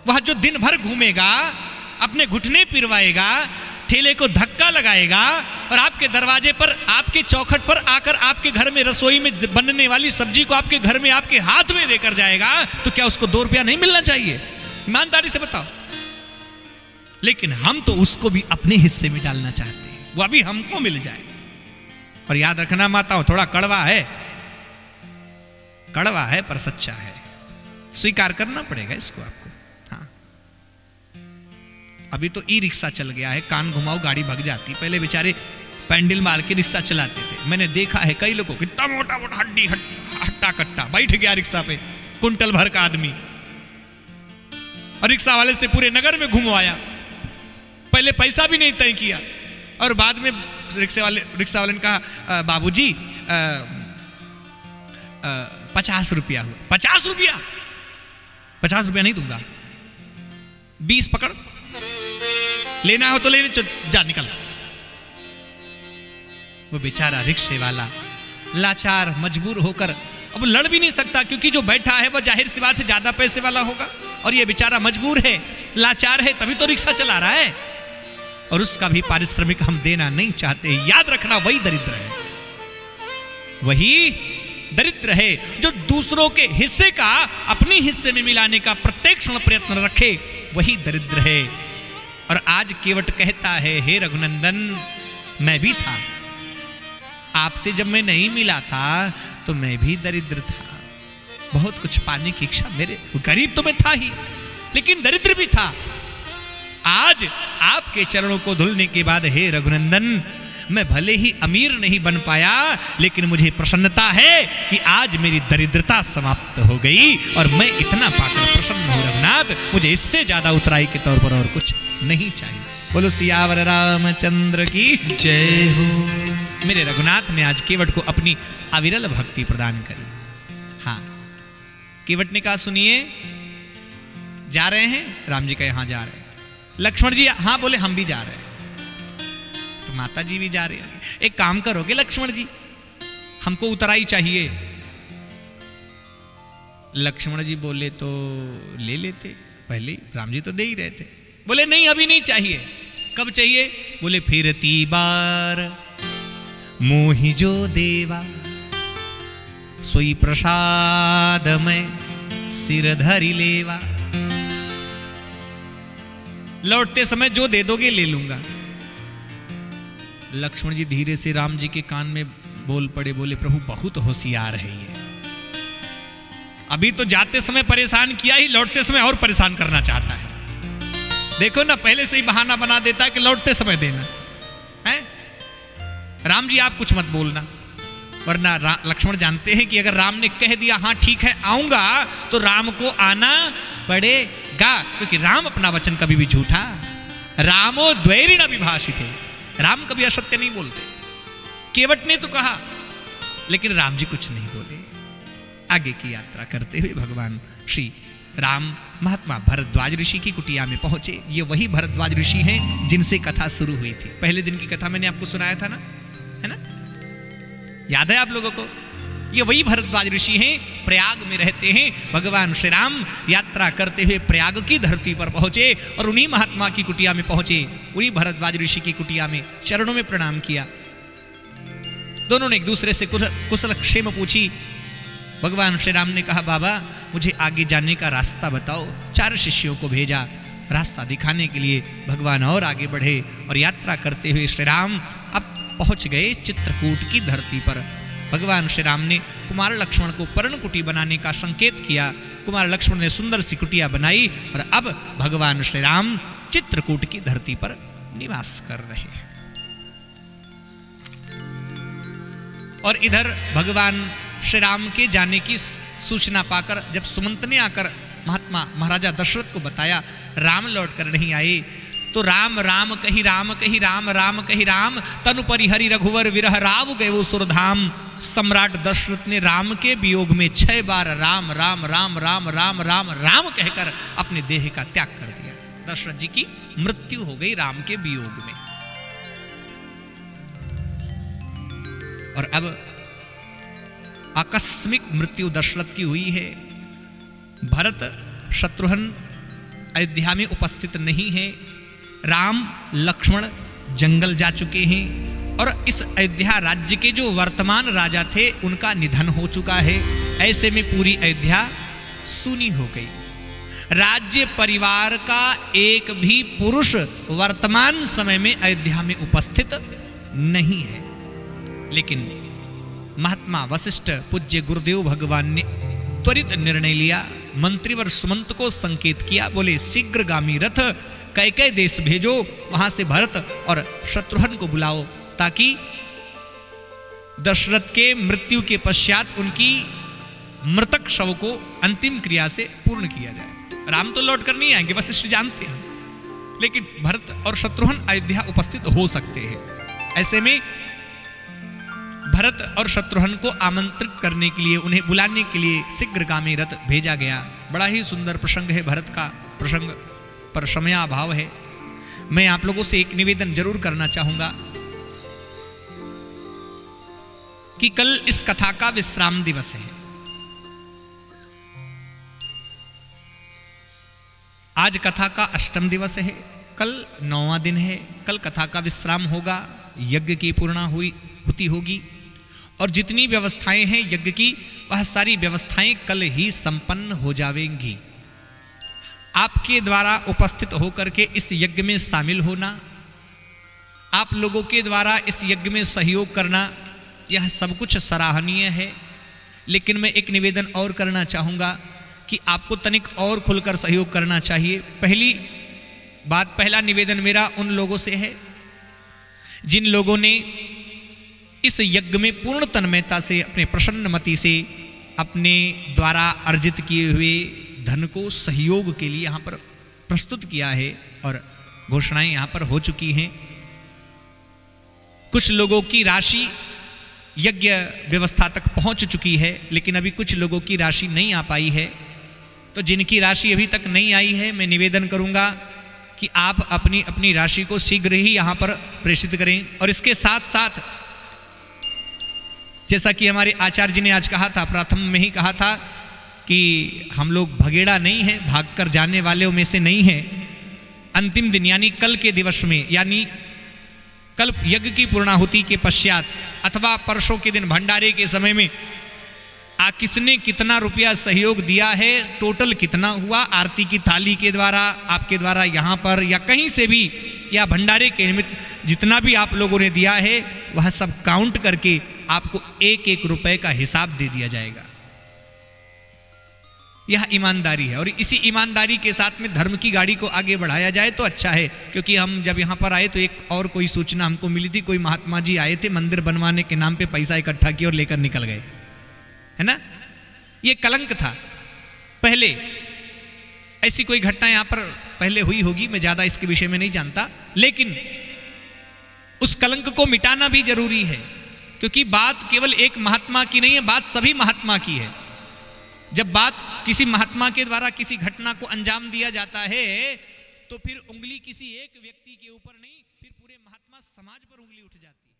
वह जो दिन भर घूमेगा, अपने घुटने पिरवाएगा, ठेले को धक्का लगाएगा, और आपके दरवाजे पर, आपके चौखट पर आकर आपके घर में रसोई में बनने वाली सब्जी को आपके घर में आपके हाथ में देकर जाएगा, तो क्या उसको 2 रुपया नहीं मिलना चाहिए? ईमानदारी से बताओ। लेकिन हम तो उसको भी अपने हिस्से में डालना चाहते हैं, वो अभी हमको मिल जाए। और याद रखना माताओं, थोड़ा कड़वा है, कड़वा है पर सच्चा है, स्वीकार करना पड़ेगा इसको आपको। हाँ, अभी तो ई रिक्शा चल गया है, कान घुमाओ गाड़ी भग जाती, पहले बेचारे पैंडल मार के रिक्शा चलाते थे। मैंने देखा है कई लोगों को, कितना मोटा मोटा हड्डी हट्टा कट्टा बैठ गया रिक्शा पे, कुंटल भर का आदमी, और रिक्शा वाले से पूरे नगर में घुमवाया, पहले पैसा भी नहीं तय किया, और बाद में रिक्शा वाले ने कहा बाबूजी 50 रुपया हुआ। 50 रुपया? 50 रुपया नहीं दूंगा, 20 पकड़, लेना हो तो लेने, जा निकल। वो बेचारा रिक्शे वाला लाचार मजबूर होकर अब लड़ भी नहीं सकता, क्योंकि जो बैठा है वो जाहिर सी बात है ज्यादा पैसे वाला होगा, और ये बेचारा मजबूर है, लाचार है, तभी तो रिक्शा चला रहा है, और उसका भी पारिश्रमिक हम देना नहीं चाहते। याद रखना, वही दरिद्र है, वही दरिद्र है जो दूसरों के हिस्से का अपने हिस्से में मिलाने का प्रत्येक क्षण प्रयत्न रखे, वही दरिद्र है। और आज केवट कहता है, हे रघुनंदन, मैं भी था, आपसे जब मैं नहीं मिला था तो मैं भी दरिद्र था, बहुत कुछ पाने की इच्छा, मेरे गरीब तो मैं था ही लेकिन दरिद्र भी था। आज आपके चरणों को धुलने के बाद हे रघुनंदन, मैं भले ही अमीर नहीं बन पाया लेकिन मुझे प्रसन्नता है कि आज मेरी दरिद्रता समाप्त हो गई और मैं इतना पाकर प्रसन्न हूं रघुनाथ, मुझे इससे ज्यादा उतराई के तौर पर और कुछ नहीं चाहिए। बोलो सियावर रामचंद्र की जय हो। मेरे रघुनाथ ने आज केवट को अपनी अविरल भक्ति प्रदान करी। हाँ, केवट ने कहा, सुनिए, जा रहे हैं? राम जी कहे, हाँ जा रहे हैं। लक्ष्मण जी, हाँ बोले, हम भी जा रहे हैं। तो माता जी भी जा रही है। एक काम करोगे लक्ष्मण जी, हमको उतराई चाहिए। लक्ष्मण जी बोले, तो ले लेते, पहले राम जी तो दे ही रहे थे। बोले नहीं, अभी नहीं चाहिए। कब चाहिए? बोले फिरती बार मोहि जो देवा, सोई प्रसाद में सिर धरी लेवा। लौटते समय जो दे दोगे ले लूंगा। लक्ष्मण जी धीरे से राम जी के कान में बोल पड़े, बोले प्रभु बहुत होशियार है ये, अभी तो जाते समय परेशान किया ही, लौटते समय और परेशान करना चाहता है। देखो ना, पहले से ही बहाना बना देता है कि लौटते समय देना है। राम जी आप कुछ मत बोलना, वरना लक्ष्मण जानते हैं कि अगर राम ने कह दिया हाँ ठीक है आऊंगा, तो राम को आना पड़ेगा, क्योंकि राम अपना वचन कभी भी झूठा, रामो द्वैरिण अभिभाषित है, राम कभी असत्य नहीं बोलते। केवट ने तो कहा, लेकिन राम जी कुछ नहीं बोले। आगे की यात्रा करते हुए भगवान श्री राम महात्मा भरद्वाज ऋषि की कुटिया में पहुंचे। ये वही भरद्वाज ऋषि हैं जिनसे कथा शुरू हुई थी। पहले दिन की कथा मैंने आपको सुनाया था ना, है ना, याद है आप लोगों को? ये वही भरद्वाज ऋषि हैं, प्रयाग में रहते हैं। भगवान श्री राम यात्रा करते हुए प्रयाग की धरती पर पहुंचे और उन्हीं महात्मा की कुटिया में पहुंचे, उन्हीं भरद्वाज ऋषि की कुटिया में चरणों में प्रणाम किया। दोनों ने एक दूसरे से कुशल क्षेम पूछी। भगवान श्री राम ने कहा, बाबा मुझे आगे जाने का रास्ता बताओ। 4 शिष्यों को भेजा रास्ता दिखाने के लिए। भगवान और आगे बढ़े और यात्रा करते हुए श्री राम अब पहुंच गए चित्रकूट की धरती पर। भगवान श्री राम ने कुमार लक्ष्मण को पर्णकुटी बनाने का संकेत किया। कुमार लक्ष्मण ने सुंदर सी कुटिया बनाई और अब भगवान श्री राम चित्रकूट की धरती पर निवास कर रहे हैं। और इधर भगवान श्री राम के जाने की सूचना पाकर जब सुमंत ने आकर महात्मा महाराजा दशरथ को बताया राम लौट कर नहीं आए, तो राम राम कही राम कही राम राम कही राम, तनु परिहरि रघुवर विरह राव गए वो सुरधाम। सम्राट दशरथ ने राम के वियोग में 6 बार राम राम राम राम राम राम राम कहकर अपने देह का त्याग कर दिया। दशरथ जी की मृत्यु हो गई राम के वियोग में। और अब आकस्मिक मृत्यु दशरथ की हुई है। भरत शत्रुघ्न अयोध्या में उपस्थित नहीं है। राम लक्ष्मण जंगल जा चुके हैं और इस अयोध्या राज्य के जो वर्तमान राजा थे उनका निधन हो चुका है। ऐसे में पूरी अयोध्या सूनी हो गई। राज्य परिवार का एक भी पुरुष वर्तमान समय में अयोध्या में उपस्थित नहीं है। लेकिन महात्मा वशिष्ठ पूज्य गुरुदेव भगवान ने त्वरित निर्णय लिया। मंत्रीवर सुमंत को संकेत किया, बोले शीघ्रगामी रथ कैकेय देश भेजो, वहां से भरत और शत्रुघ्न को बुलाओ ताकि दशरथ के मृत्यु के पश्चात उनकी मृतक शव को अंतिम क्रिया से पूर्ण किया जाए। राम तो लौट कर नहीं आएंगे, वशिष्ठ जानते हैं, लेकिन भरत और शत्रुघ्न अयोध्या उपस्थित हो सकते हैं। ऐसे में भरत और शत्रुघ्न को आमंत्रित करने के लिए, उन्हें बुलाने के लिए शीघ्रगामी रथ भेजा गया। बड़ा ही सुंदर प्रसंग है भरत का, प्रसंग पर समयाभाव है। मैं आप लोगों से एक निवेदन जरूर करना चाहूंगा कि कल इस कथा का विश्राम दिवस है। आज कथा का 8वां दिवस है, कल 9वां दिन है। कल कथा का विश्राम होगा, यज्ञ की पूर्णाहुति होगी और जितनी व्यवस्थाएं हैं यज्ञ की, वह सारी व्यवस्थाएं कल ही संपन्न हो जाएंगी। आपके द्वारा उपस्थित होकर के इस यज्ञ में शामिल होना, आप लोगों के द्वारा इस यज्ञ में सहयोग करना, यह सब कुछ सराहनीय है। लेकिन मैं एक निवेदन और करना चाहूँगा कि आपको तनिक और खुलकर सहयोग करना चाहिए। पहला निवेदन मेरा उन लोगों से है जिन लोगों ने इस यज्ञ में पूर्ण तन्मयता से, अपने प्रसन्न मति से, अपने द्वारा अर्जित किए हुए धन को सहयोग के लिए यहाँ पर प्रस्तुत किया है और घोषणाएं यहाँ पर हो चुकी हैं। कुछ लोगों की राशि यज्ञ व्यवस्था तक पहुंच चुकी है, लेकिन अभी कुछ लोगों की राशि नहीं आ पाई है। तो जिनकी राशि अभी तक नहीं आई है, मैं निवेदन करूंगा कि आप अपनी अपनी राशि को शीघ्र ही यहाँ पर प्रेषित करें। और इसके साथ साथ जैसा कि हमारे आचार्य जी ने आज कहा था, प्रथम में ही कहा था कि हम लोग भगेड़ा नहीं हैं, भागकर जाने वालों में से नहीं हैं। अंतिम दिन यानी कल के दिवस में, यानी कल यज्ञ की पूर्णाहुति के पश्चात अथवा परसों के दिन भंडारे के समय में किसने कितना रुपया सहयोग दिया है, टोटल कितना हुआ, आरती की थाली के द्वारा, आपके द्वारा यहाँ पर या कहीं से भी, या भंडारे के निमित्त जितना भी आप लोगों ने दिया है, वह सब काउंट करके आपको एक एक रुपए का हिसाब दे दिया जाएगा। यह ईमानदारी है और इसी ईमानदारी के साथ में धर्म की गाड़ी को आगे बढ़ाया जाए तो अच्छा है। क्योंकि हम जब यहाँ पर आए तो एक और कोई सूचना हमको मिली थी, कोई महात्मा जी आए थे, मंदिर बनवाने के नाम पे पैसा इकट्ठा किया और लेकर निकल गए, है ना। ये कलंक था। पहले ऐसी कोई घटना यहाँ पर पहले हुई होगी, मैं ज्यादा इसके विषय में नहीं जानता, लेकिन उस कलंक को मिटाना भी जरूरी है। क्योंकि बात केवल एक महात्मा की नहीं है, बात सभी महात्मा की है। जब बात किसी महात्मा के द्वारा किसी घटना को अंजाम दिया जाता है तो फिर उंगली किसी एक व्यक्ति के ऊपर नहीं, फिर पूरे महात्मा समाज पर उंगली उठ जाती है।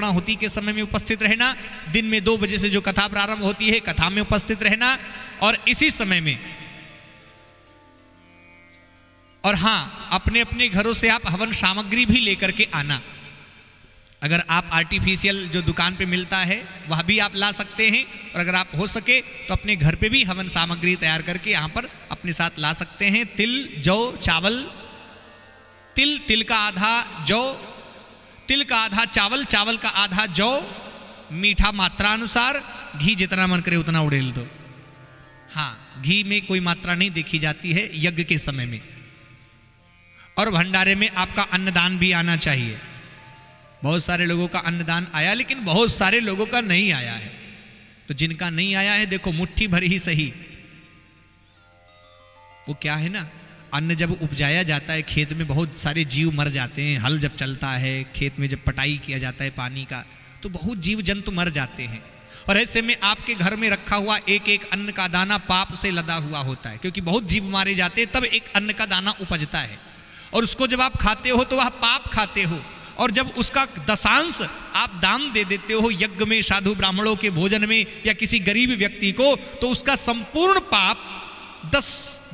पूर्णाहुति के समय में उपस्थित रहना, दिन में 2 बजे से जो कथा प्रारंभ होती है कथा में उपस्थित रहना, और इसी समय में, और हाँ, अपने अपने घरों से आप हवन सामग्री भी लेकर के आना। अगर आप आर्टिफिशियल जो दुकान पे मिलता है वह भी आप ला सकते हैं, और अगर आप हो सके तो अपने घर पे भी हवन सामग्री तैयार करके यहाँ पर अपने साथ ला सकते हैं। तिल, जौ, चावल, तिल का आधा जौ, तिल का आधा चावल, चावल का आधा जौ, मीठा मात्रानुसार, घी जितना मन करे उतना उड़ेल दो। हाँ, घी में कोई मात्रा नहीं देखी जाती है यज्ञ के समय में। और भंडारे में आपका अन्नदान भी आना चाहिए। बहुत सारे लोगों का अन्नदान आया, लेकिन बहुत सारे लोगों का नहीं आया है। तो जिनका नहीं आया है, देखो मुट्ठी भर ही सही, वो क्या है ना, अन्न जब उपजाया जाता है खेत में बहुत सारे जीव मर जाते हैं। हल जब चलता है, खेत में जब पटाई किया जाता है पानी का, तो बहुत जीव जंतु मर जाते हैं। और ऐसे में आपके घर में रखा हुआ एक एक अन्न का दाना पाप से लदा हुआ होता है, क्योंकि बहुत जीव मारे जाते हैं तब एक अन्न का दाना उपजता है। और उसको जब आप खाते हो तो वह पाप खाते हो, और जब उसका दशांश आप दान दे देते हो यज्ञ में, साधु ब्राह्मणों के भोजन में, या किसी गरीब व्यक्ति को, तो उसका संपूर्ण पाप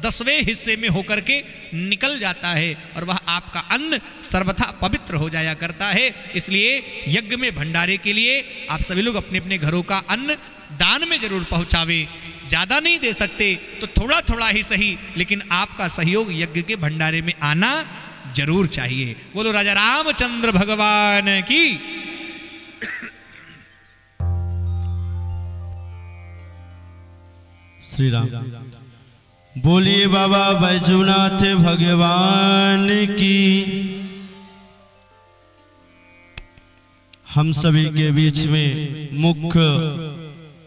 10वें हिस्से में होकर के निकल जाता है, और वह आपका अन्न सर्वथा पवित्र हो जाया करता है। इसलिए यज्ञ में भंडारे के लिए आप सभी लोग अपने अपने घरों का अन्न दान में जरूर पहुंचावे। ज्यादा नहीं दे सकते तो थोड़ा थोड़ा ही सही, लेकिन आपका सहयोग यज्ञ के भंडारे में आना जरूर चाहिए। बोलो राजा रामचंद्र भगवान की। श्री राम। बोलिए बाबा बैजूनाथ भगवान की। हम सभी के बीच में मुख्य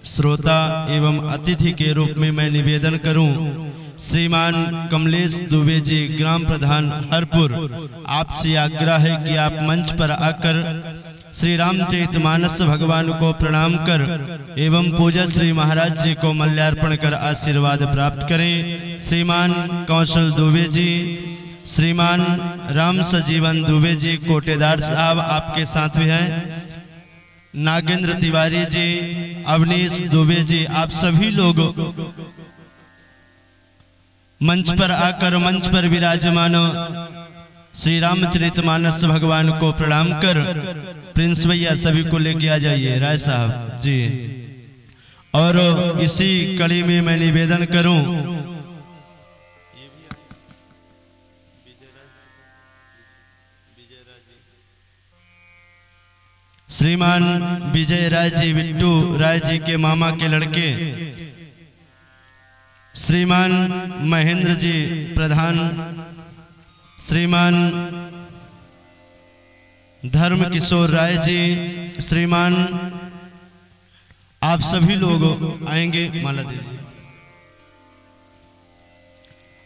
श्रोता एवं अतिथि के रूप में मैं निवेदन करूं, श्रीमान कमलेश दुबे जी, ग्राम प्रधान हरपुर, आपसे आग्रह है कि आप मंच पर आकर श्री रामचरितमानस भगवान को प्रणाम कर एवं पूज्य श्री महाराज जी को मल्यार्पण कर आशीर्वाद प्राप्त करें। श्रीमान कौशल दुबे जी, श्रीमान राम सजीवन दुबे जी, कोटेदार साहब आपके साथ भी हैं, नागेंद्र तिवारी जी, अवनीश दुबे जी, आप सभी लोग मंच पर आकर मंच पर विराजमान श्री रामचरितमानस भगवान को प्रणाम कर प्रिंस भैया सभी को लेके आ जाइए, राय साहब जी। और इसी कड़ी में मैं निवेदन करूं, श्रीमान विजय राय जी, बिट्टू राय जी के मामा के लड़के, श्रीमान महेंद्र जी प्रधान, श्रीमान धर्म किशोर राय जी, श्रीमान, आप सभी लोग आएंगे, माला दीजिए,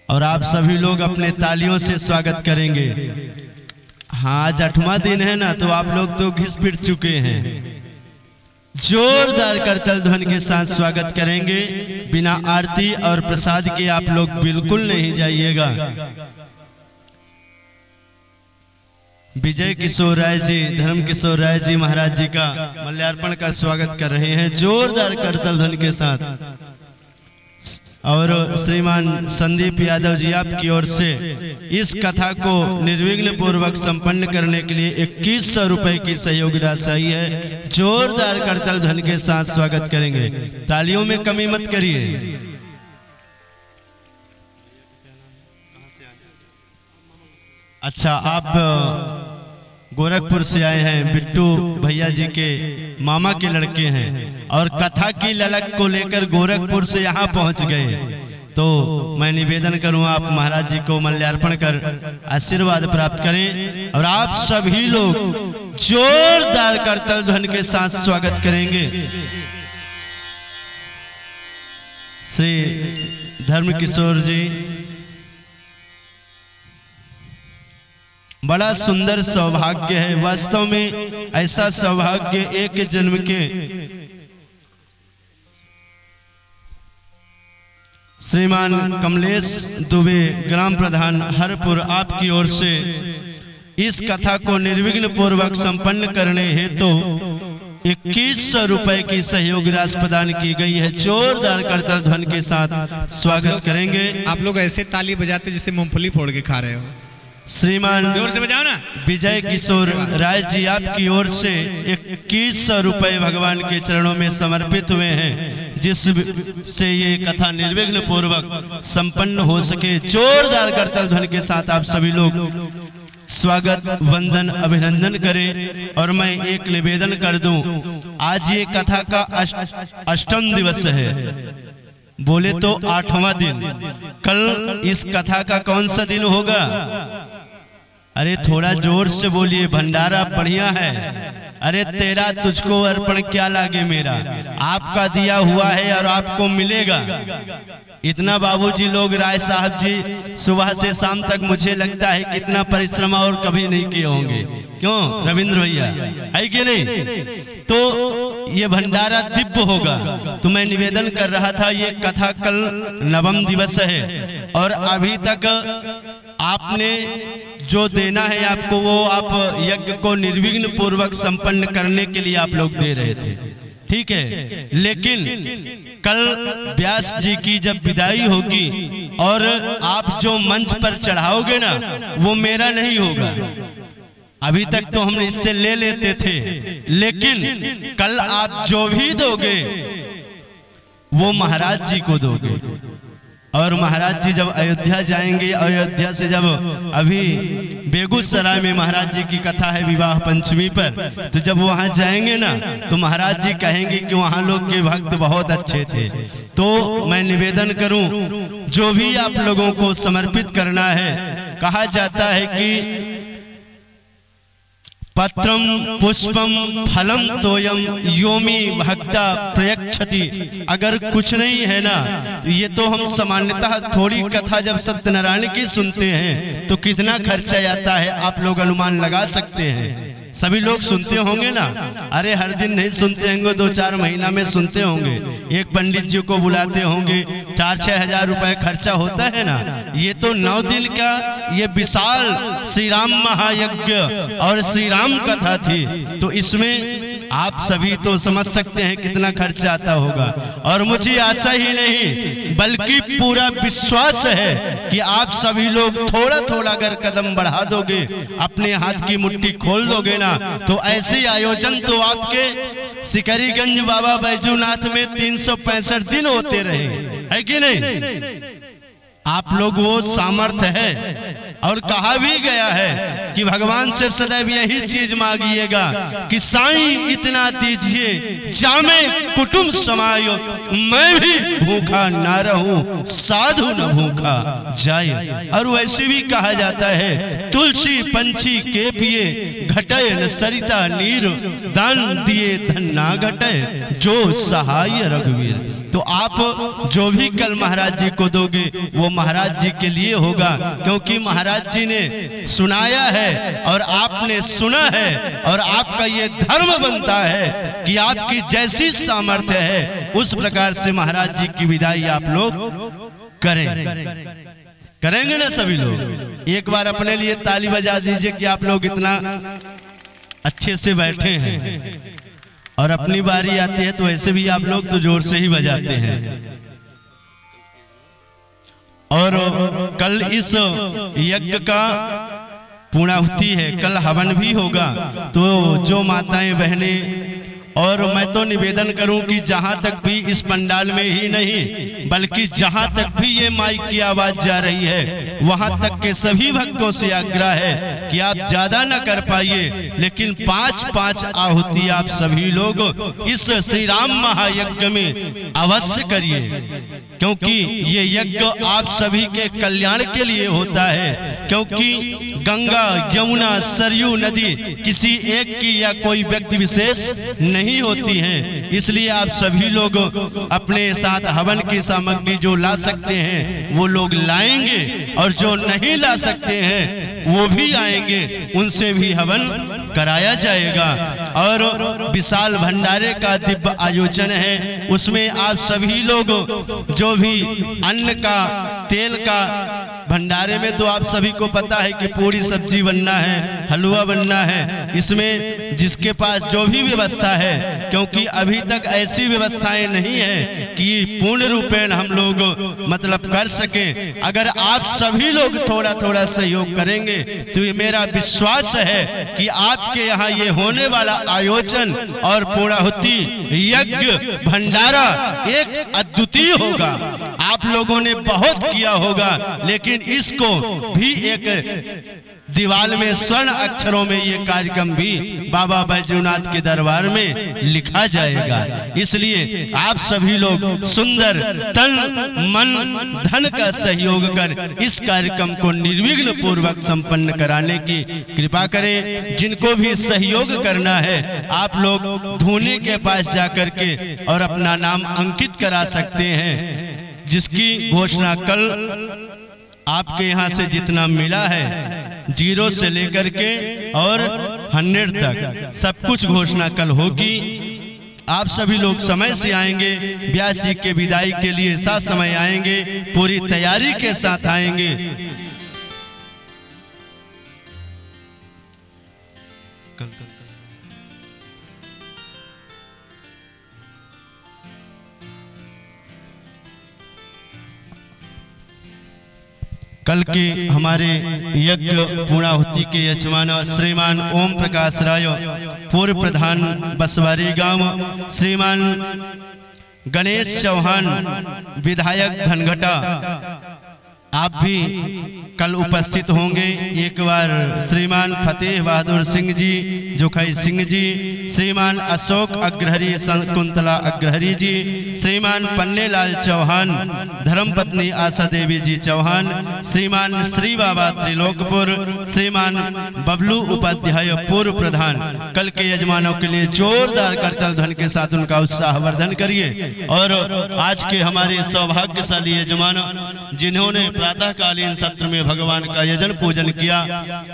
और आप सभी लोग अपने तालियों से स्वागत करेंगे। हाँ, आज 8वां दिन है ना, तो आप लोग तो घिस पिट चुके हैं। जोरदार करतल ध्वनि के साथ स्वागत करेंगे। बिना आरती और प्रसाद के आप लोग बिल्कुल नहीं जाइएगा। विजय किशोर राय जी, धर्म किशोर राय जी महाराज जी का मल्यार्पण कर स्वागत कर रहे हैं जोरदार करतल ध्वनि के साथ। और श्रीमान संदीप यादव जी, आपकी ओर से इस कथा को निर्विघ्न पूर्वक संपन्न करने के लिए 2100 रुपए की सहयोग राशि आई है। जोरदार करतल ध्वनि के साथ स्वागत करेंगे, तालियों में कमी मत करिए। अच्छा, आप गोरखपुर से आए हैं, बिट्टू भैया जी के मामा के लड़के हैं, और कथा की ललक को लेकर गोरखपुर से यहाँ पहुंच गए। तो मैं निवेदन करूँ, आप महाराज जी को मल्यार्पण कर आशीर्वाद प्राप्त करें, और आप सभी लोग जोरदार करतल ध्वनि के साथ स्वागत करेंगे। श्री धर्म किशोर जी, बड़ा सुंदर सौभाग्य है, वास्तव में ऐसा सौभाग्य एक जन्म के श्रीमान कमलेश दुबे, ग्राम प्रधान हरपुर, आपकी ओर से इस कथा को निर्विघ्न पूर्वक संपन्न करने हेतु 2100 रुपए की सहयोग राशि प्रदान की गई है। जोरदार करताल ध्वनि के साथ स्वागत करेंगे। आप लोग ऐसे ताली बजाते जैसे मूंगफली फोड़ के खा रहे हो। श्रीमान जोर से बजाओ ना। विजय किशोर राय जी आपकी ओर से 2100 रुपए भगवान के चरणों में समर्पित हुए हैं, जिससे ये कथा निर्विघ्न पूर्वक संपन्न हो सके। जोरदार करताल ध्वनि के साथ आप सभी लोग स्वागत वंदन अभिनंदन करें। और मैं एक निवेदन कर दूं, आज ये कथा का अष्टम दिवस है, बोले तो 8वां दिन। कल इस कथा का कौन सा दिन होगा? अरे थोड़ा जोर से बोलिए, भंडारा बढ़िया है। अरे तेरा तुझको अर्पण क्या लागे मेरा, आपका दिया हुआ है और आपको मिलेगा। इतना बाबूजी लोग राय साहब जी सुबह से शाम तक मुझे लगता है कितना परिश्रम और कभी नहीं किए होंगे। क्यों रविंद्र भैया, है कि नहीं? तो ये भंडारा दिव्य होगा। तो मैं निवेदन कर रहा था, ये कथा कल 9वां दिवस है और अभी तक आपने जो देना है आपको, वो आप यज्ञ को निर्विघ्न पूर्वक संपन्न करने के लिए आप लोग दे रहे थे, ठीक है। लेकिन कल व्यास जी की जब विदाई होगी और आप जो मंच पर चढ़ाओगे ना, वो मेरा नहीं होगा। अभी तक तो हम इससे ले लेते थे, लेकिन कल आप जो भी दोगे वो महाराज जी को दोगे। और महाराज जी जब अयोध्या जाएंगे, अयोध्या से जब अभी बेगूसराय में महाराज जी की कथा है विवाह पंचमी पर, तो जब वहां जाएंगे ना तो महाराज जी कहेंगे कि वहां लोग के भक्त बहुत अच्छे थे। तो मैं निवेदन करूं, जो भी आप लोगों को समर्पित करना है, कहा जाता है कि पत्रम पुष्पम फलम तोयम योमी भक्ता प्रयच्छति। अगर कुछ नहीं है ना, तो ये तो हम सामान्यतः थोड़ी कथा जब सत्यनारायण की सुनते हैं तो कितना खर्चा आता है आप लोग अनुमान लगा सकते हैं। सभी लोग सुनते होंगे ना। अरे हर दिन नहीं सुनते होंगे, 2-4 महीना में सुनते होंगे। एक पंडित जी को बुलाते होंगे, 4-6 हजार रुपए खर्चा होता है ना। ये तो 9 दिन का ये विशाल श्री राम महायज्ञ और श्री राम कथा थी, तो इसमें आप सभी तो समझ सकते हैं कितना खर्चा आता होगा। और मुझे आशा ही नहीं बल्कि पूरा विश्वास है कि आप सभी लोग थोड़ा थोड़ा अगर कदम बढ़ा दोगे, अपने हाथ की मुट्ठी खोल दोगे ना, तो ऐसे आयोजन तो आपके सिकरीगंज बाबा बैजूनाथ में 365 दिन होते रहे, है कि नहीं? आप लोग वो सामर्थ्य है। और कहा भी गया है कि भगवान से सदैव यही चीज मांगिएगा कि साईं इतना दीजिए जामे कुटुंब समायो, मैं भी भूखा ना रहूं साधु न भूखा जाए। और वैसे भी कहा जाता है, तुलसी पंछी के पिए घटे न सरिता नीर, दान दिए धन ना घटे जो सहाय रघुवीर। तो आप जो भी कल महाराज जी को दोगे वो महाराज जी के लिए होगा, क्योंकि महाराज जी ने सुनाया है और आपने सुना है। और आपका ये धर्म बनता है कि आपकी जैसी सामर्थ्य है उस प्रकार से महाराज जी की विदाई आप लोग करेंगे ना सभी लोग। एक बार अपने लिए ताली बजा दीजिए कि आप लोग इतना अच्छे से बैठे हैं। और अपनी बारी आती है तो ऐसे भी आप लोग तो जोर से ही बजाते हैं। और कल इस यज्ञ का पूर्णाहुति है, कल हवन भी होगा। तो जो माताएं बहनें, और मैं तो निवेदन करूं कि जहां तक भी इस पंडाल में ही नहीं बल्कि जहां तक भी ये माइक की आवाज जा रही है, वहां तक के सभी भक्तों से आग्रह है कि आप ज्यादा न कर पाइए, लेकिन 5-5 आहुति आप सभी लोग इस श्री राम महायज्ञ में अवश्य करिए, क्योंकि ये यज्ञ आप सभी के कल्याण के लिए होता है। क्योंकि गंगा, यमुना, सरयू नदी किसी एक की या कोई व्यक्ति विशेष नहीं होती हैं। इसलिए आप सभी लोग अपने साथ हवन की सामग्री जो ला सकते हैं वो लोग लाएंगे, और जो नहीं ला सकते हैं वो भी आएंगे, उनसे भी हवन कराया जाएगा। और विशाल भंडारे का दिव्य आयोजन है, उसमें आप सभी लोग जो भी अन्न का, तेल का भंडारे में तो आप सभी को पता है कि पूरी सब्जी बनना है, हलवा बनना है। इसमें जिसके पास जो भी व्यवस्था है, क्योंकि अभी तक ऐसी व्यवस्थाएं नहीं है कि पूर्ण रूपेण हम लोग मतलब कर सकें। अगर आप सभी लोग थोड़ा थोड़ा सहयोग करेंगे तो ये मेरा विश्वास है कि आपके यहाँ ये होने वाला आयोजन और पूर्णाहुति यज्ञ भंडारा एक अद्वितीय होगा। आप लोगों ने बहुत किया होगा, लेकिन इसको भी एक दीवाल में स्वर्ण अक्षरों में ये कार्यक्रम भी बाबा बैजूनाथ के दरबार में लिखा जाएगा। इसलिए आप सभी लोग सुंदर तन मन धन का सहयोग कर इस कार्यक्रम को निर्विघ्न पूर्वक संपन्न कराने की कृपा करें। जिनको भी सहयोग करना है आप लोग धूने के पास जाकर के और अपना नाम अंकित करा सकते हैं, जिसकी घोषणा कल आपके यहाँ से जितना मिला है 0 से लेकर के और 100 तक सब कुछ घोषणा कल होगी। आप सभी लोग समय से आएंगे, व्यास जी के विदाई के लिए साथ समय आएंगे, पूरी तैयारी के साथ आएंगे। कल के हमारे यज्ञ पूर्णाहुति के यजमान श्रीमान ओम प्रकाश राय, पूर्व प्रधान बसवारी गांव, श्रीमान गणेश चौहान विधायक धनघटा, आप भी कल उपस्थित होंगे। एक बार श्रीमान फतेह बहादुर सिंह जी, जोखई सिंह जी, श्रीमान अशोक अग्रहरी, शकुंतला अग्रहरी जी, श्रीमान पन्नेलाल चौहान, धर्मपत्नी आशा देवी जी चौहान, श्रीमान श्री बाबा त्रिलोकपुर, श्रीमान बबलू उपाध्याय पूर्व प्रधान। कल के यजमानों के लिए जोरदार करतल ध्वनि के साथ उनका उत्साहवर्धन करिए। और आज के हमारे सौभाग्यशाली यजमान जिन्होंने प्रातःकालीन सत्र में भगवान का यजन पूजन किया,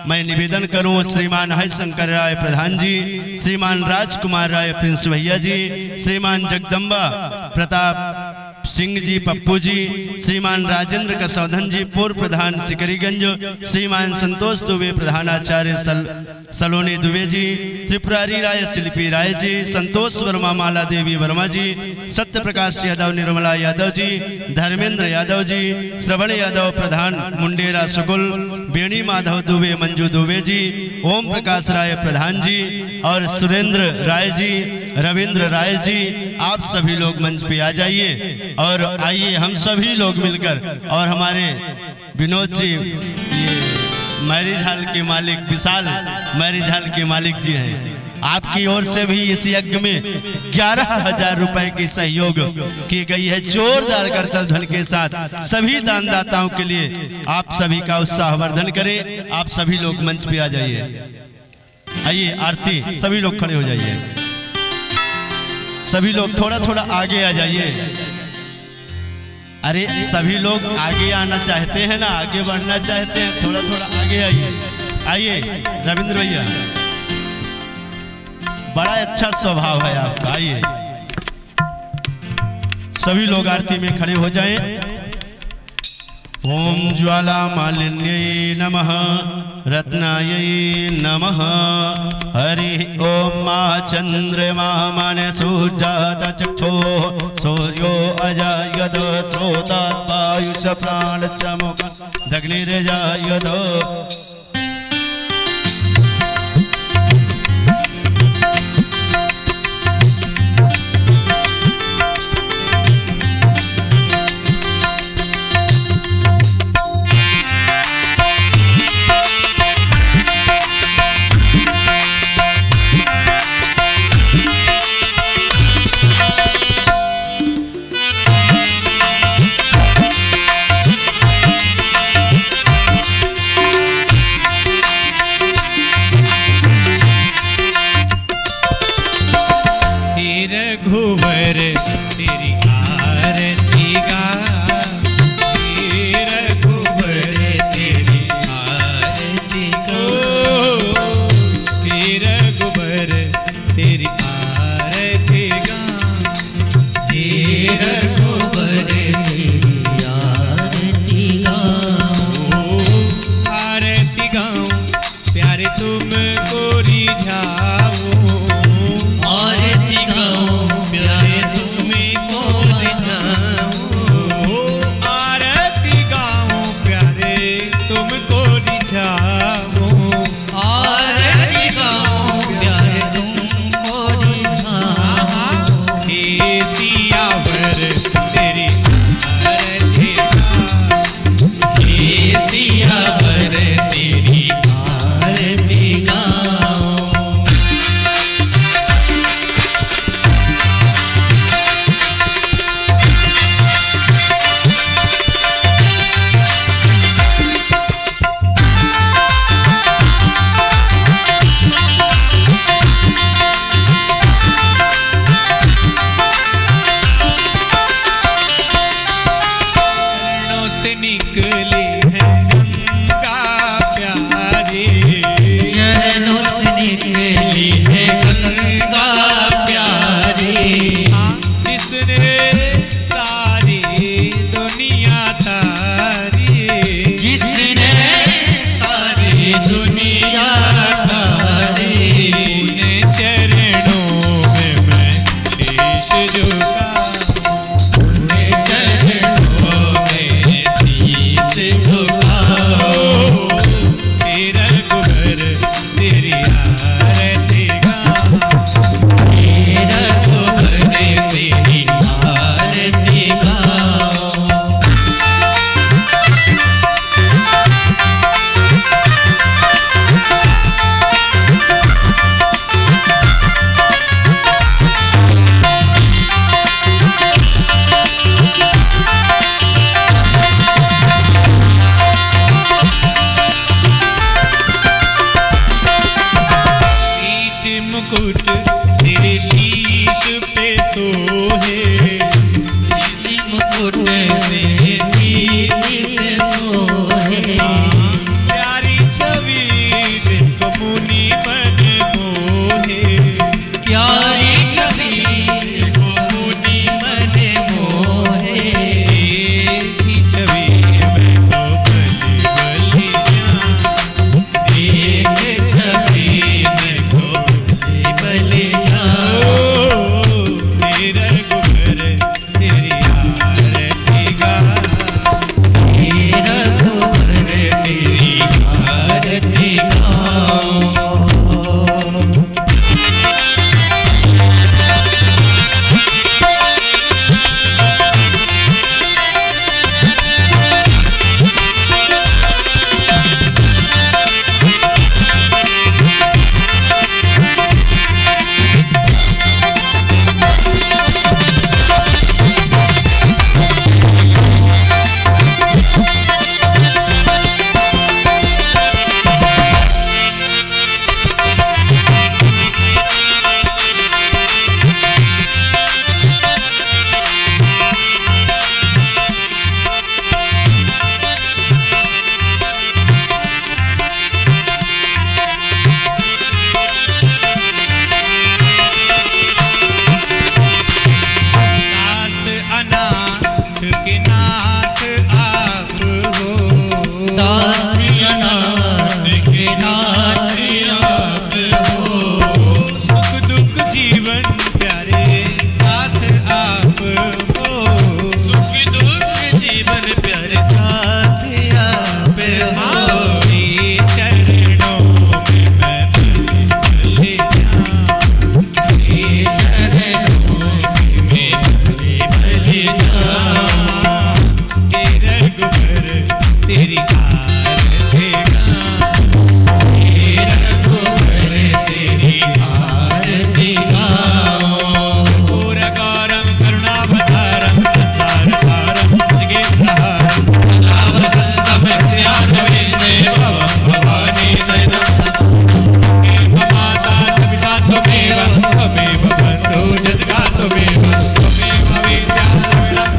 मैं निवेदन करूं श्रीमान हरिशंकर राय प्रधान जी, श्रीमान राजकुमार राय प्रिंस भैया जी, श्रीमान जगदम्बा प्रताप सिंह जी पप्पू जी, श्रीमान राजेंद्र कसौधन जी पूर्व प्रधान सिकरीगंज, श्रीमान संतोष दुबे प्रधानाचार्य सलोनी दुबे जी, त्रिपुरारी राय शिल्पी राय जी, संतोष वर्मा माला देवी वर्मा जी, सत्य प्रकाश यादव निर्मला यादव जी, धर्मेंद्र यादव जी, श्रवण यादव प्रधान मुंडेरा सुकुल, बेणी माधव दुबे मंजू दुबे जी, ओम प्रकाश राय प्रधान जी और सुरेंद्र राय जी, रविंद्र राय जी, आप सभी लोग मंच पे आ जाइए और आइए हम सभी लोग मिलकर। और हमारे विनोद जी ये मैरिज हॉल के मालिक, विशाल मैरिज हॉल के मालिक जी हैं, आपकी ओर से भी इस यज्ञ में 11,000 रुपए की सहयोग की गई है। जोरदार करतल ध्वनि के साथ सभी दानदाताओं के लिए आप सभी का उत्साहवर्धन करें। आप सभी लोग मंच पे आ जाइए। आइए आरती, सभी लोग खड़े हो जाइए, सभी लोग थोड़ा थोड़ा आगे आ जाइए। अरे सभी लोग आगे आना चाहते हैं ना, आगे बढ़ना चाहते हैं, थोड़ा थोड़ा आगे आइए। आइए रविंद्र भैया, बड़ा अच्छा स्वभाव है आपका। आइए सभी लोग आरती में खड़े हो जाएं। ओम ज्वाला मालिन्यै नमः, रत्नायै नमः। हरि ओम मा चंद्रमा मन सूर्यात चक्षो, सूर्यो अजायत स्रोतात् वायुष प्राणश्च मुखं दग्निरजायत। से निकली है गंगा प्यारी, चरणों से निकली है गंगा प्यारी। जिसने सारी दुनिया तारी, जिसने सारी दुनिया तारी। उन्हें चरणों में मैं शीश झुकाऊं, उन्हें चरणों में शीश झुकाऊं। तेरा गुबर तेरी आरती गाऊं, तेरा गुबर तेरी आरती गाऊं। पीठ मुकुट तेरे शीश पे सोहे, शीश मुकुट मेरे शीश पे सोहे। प्यारी छवि देखो मुनि बन मोहे, प्यारी छवि को मुनि बने मोहे। देखी छवि मैं तो भली भली जाऊं, देख छवि में को भले जाऊं। तेरा गुबर तेरी आरती गाऊं, तेरा गुबर तेरी आरती गाऊं। दास अनाथ के नाथ आप हो, दास अनाथ के नाथ आप हो। सुख दुख जीवन प्यारे साथ आप हो, सुख दुख जीवन प्यारे साथ आप हो। तेरे चरणों में मैं भले भले जाऊं, तेरे चरणों में भले भले जाऊं। तेरा गुबर तेरी आरती गाऊं, तेरा गुबर तेरी आरती गाऊं। पूरा गौरम करुणावतारम संसार सारम जगेन्द्रहारम, सदा वसन्तं हृदयारविन्दे भवं भवानी सहितं। माता पिता त्वमेव त्वमेव बन्धु जगता त्वमेव, त्वमेव विद्या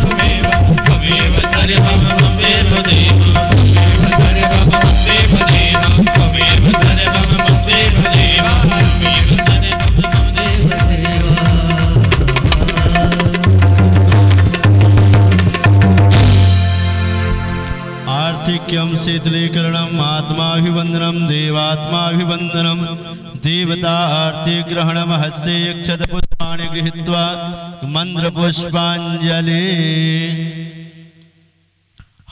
त्वमेव, त्वमेव सर्वं मम देव देव। त्वमेव सर्वं देव देव, त्वमेव सर्वं मम देव देव। त्वमेव सर्वं मम देव देव। आर्थिक्यम शीतलीकरणम आत्माभिवंदनम देवात्माभिवंदनम देवता आरती ग्रहणम हस्ते यक्षत पुष्पाणि गृहीत्वा मंत्र पुष्पांजलि।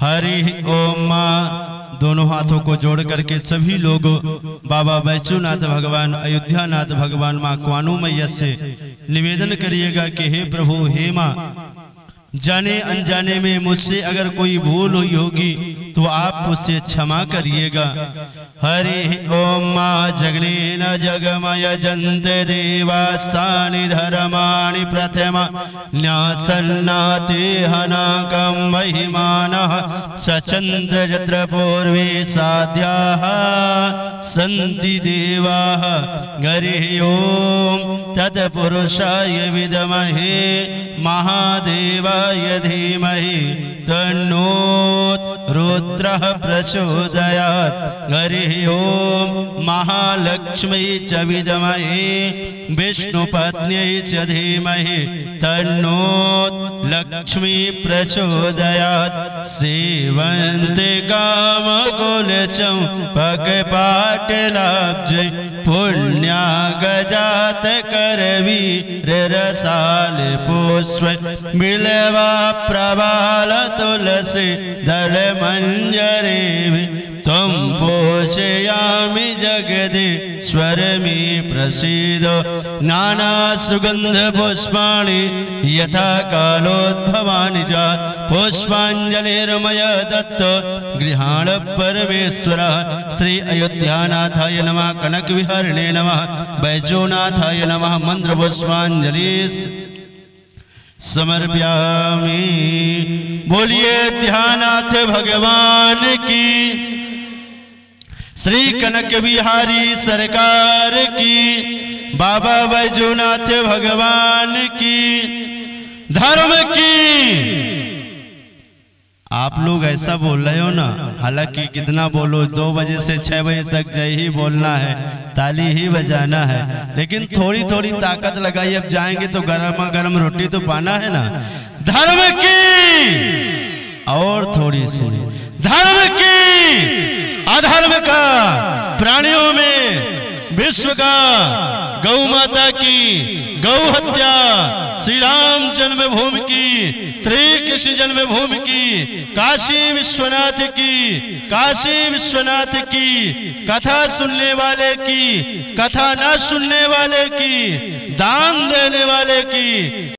हरि ओम। माँ दोनों हाथों को जोड़ करके सभी लोग बाबा बैजूनाथ भगवान अयोध्यानाथ भगवान माँ क्वानू मैया से निवेदन करिएगा कि हे प्रभु हे माँ, जाने अनजाने में मुझसे अगर कोई भूल हुई होगी तो आप मुझसे क्षमा करिएगा। हरि ओम। माँ जगनेन जगमय जन्ते देवास्तानि धर्माणि प्रथमा न्यासन्नाते हनाकं महिमानः सचन्द्र यत्र पूर्वे साध्याः सन्ति देवाः। हरि ओम तत्पुरुषाय विद्महे महादेवाय धीमहि तन्नो रुद्रः प्रचोदयात्। हरिः ओम महालक्ष्मी च विद्महे विष्णुपत्न्यै च धीमहि तन्नो लक्ष्मी प्रचोदयात्। सेवन्ते कामकुलचम्पकपाटलाब्जै पुण्यागजात करवीर रसाल पुष्प बिल्वा प्रबाल तुलसी दल मंजरी त्वं पूजयामि जगदीश्वर मे प्रसीदो। नाना सुगंध पुष्पाणि यथा कालोद्भवानि च पुष्पाञ्जलिर्मय दत्त गृहाण परमेश्वरः। श्री अयोध्यानाथाय नमः, कनक विहरणे नमः, बैजोनाथाय नमः। मंत्र पुष्पांजलि समर्पयामि। बोलिए ध्यानाथ भगवान की, श्री कनक बिहारी सरकार की, बाबा बैजूनाथ भगवान की, धर्म की। आप लोग ऐसा बोल रहे हो ना, हालांकि कितना बोलो, 2 बजे से 6 बजे तक जय ही बोलना है, ताली ही बजाना है, लेकिन थोड़ी थोड़ी ताकत लगाई। अब जाएंगे तो गर्मा गर्म रोटी तो पाना है ना। धर्म की और थोड़ी सी, धर्म की अधर्म का, प्राणियों में विश्व का, गौ माता की, गौ हत्या, श्री राम जन्मभूमि की, श्री कृष्ण जन्मभूमि की, काशी विश्वनाथ की, काशी विश्वनाथ की, कथा सुनने वाले की, कथा न सुनने वाले की, दान देने वाले की,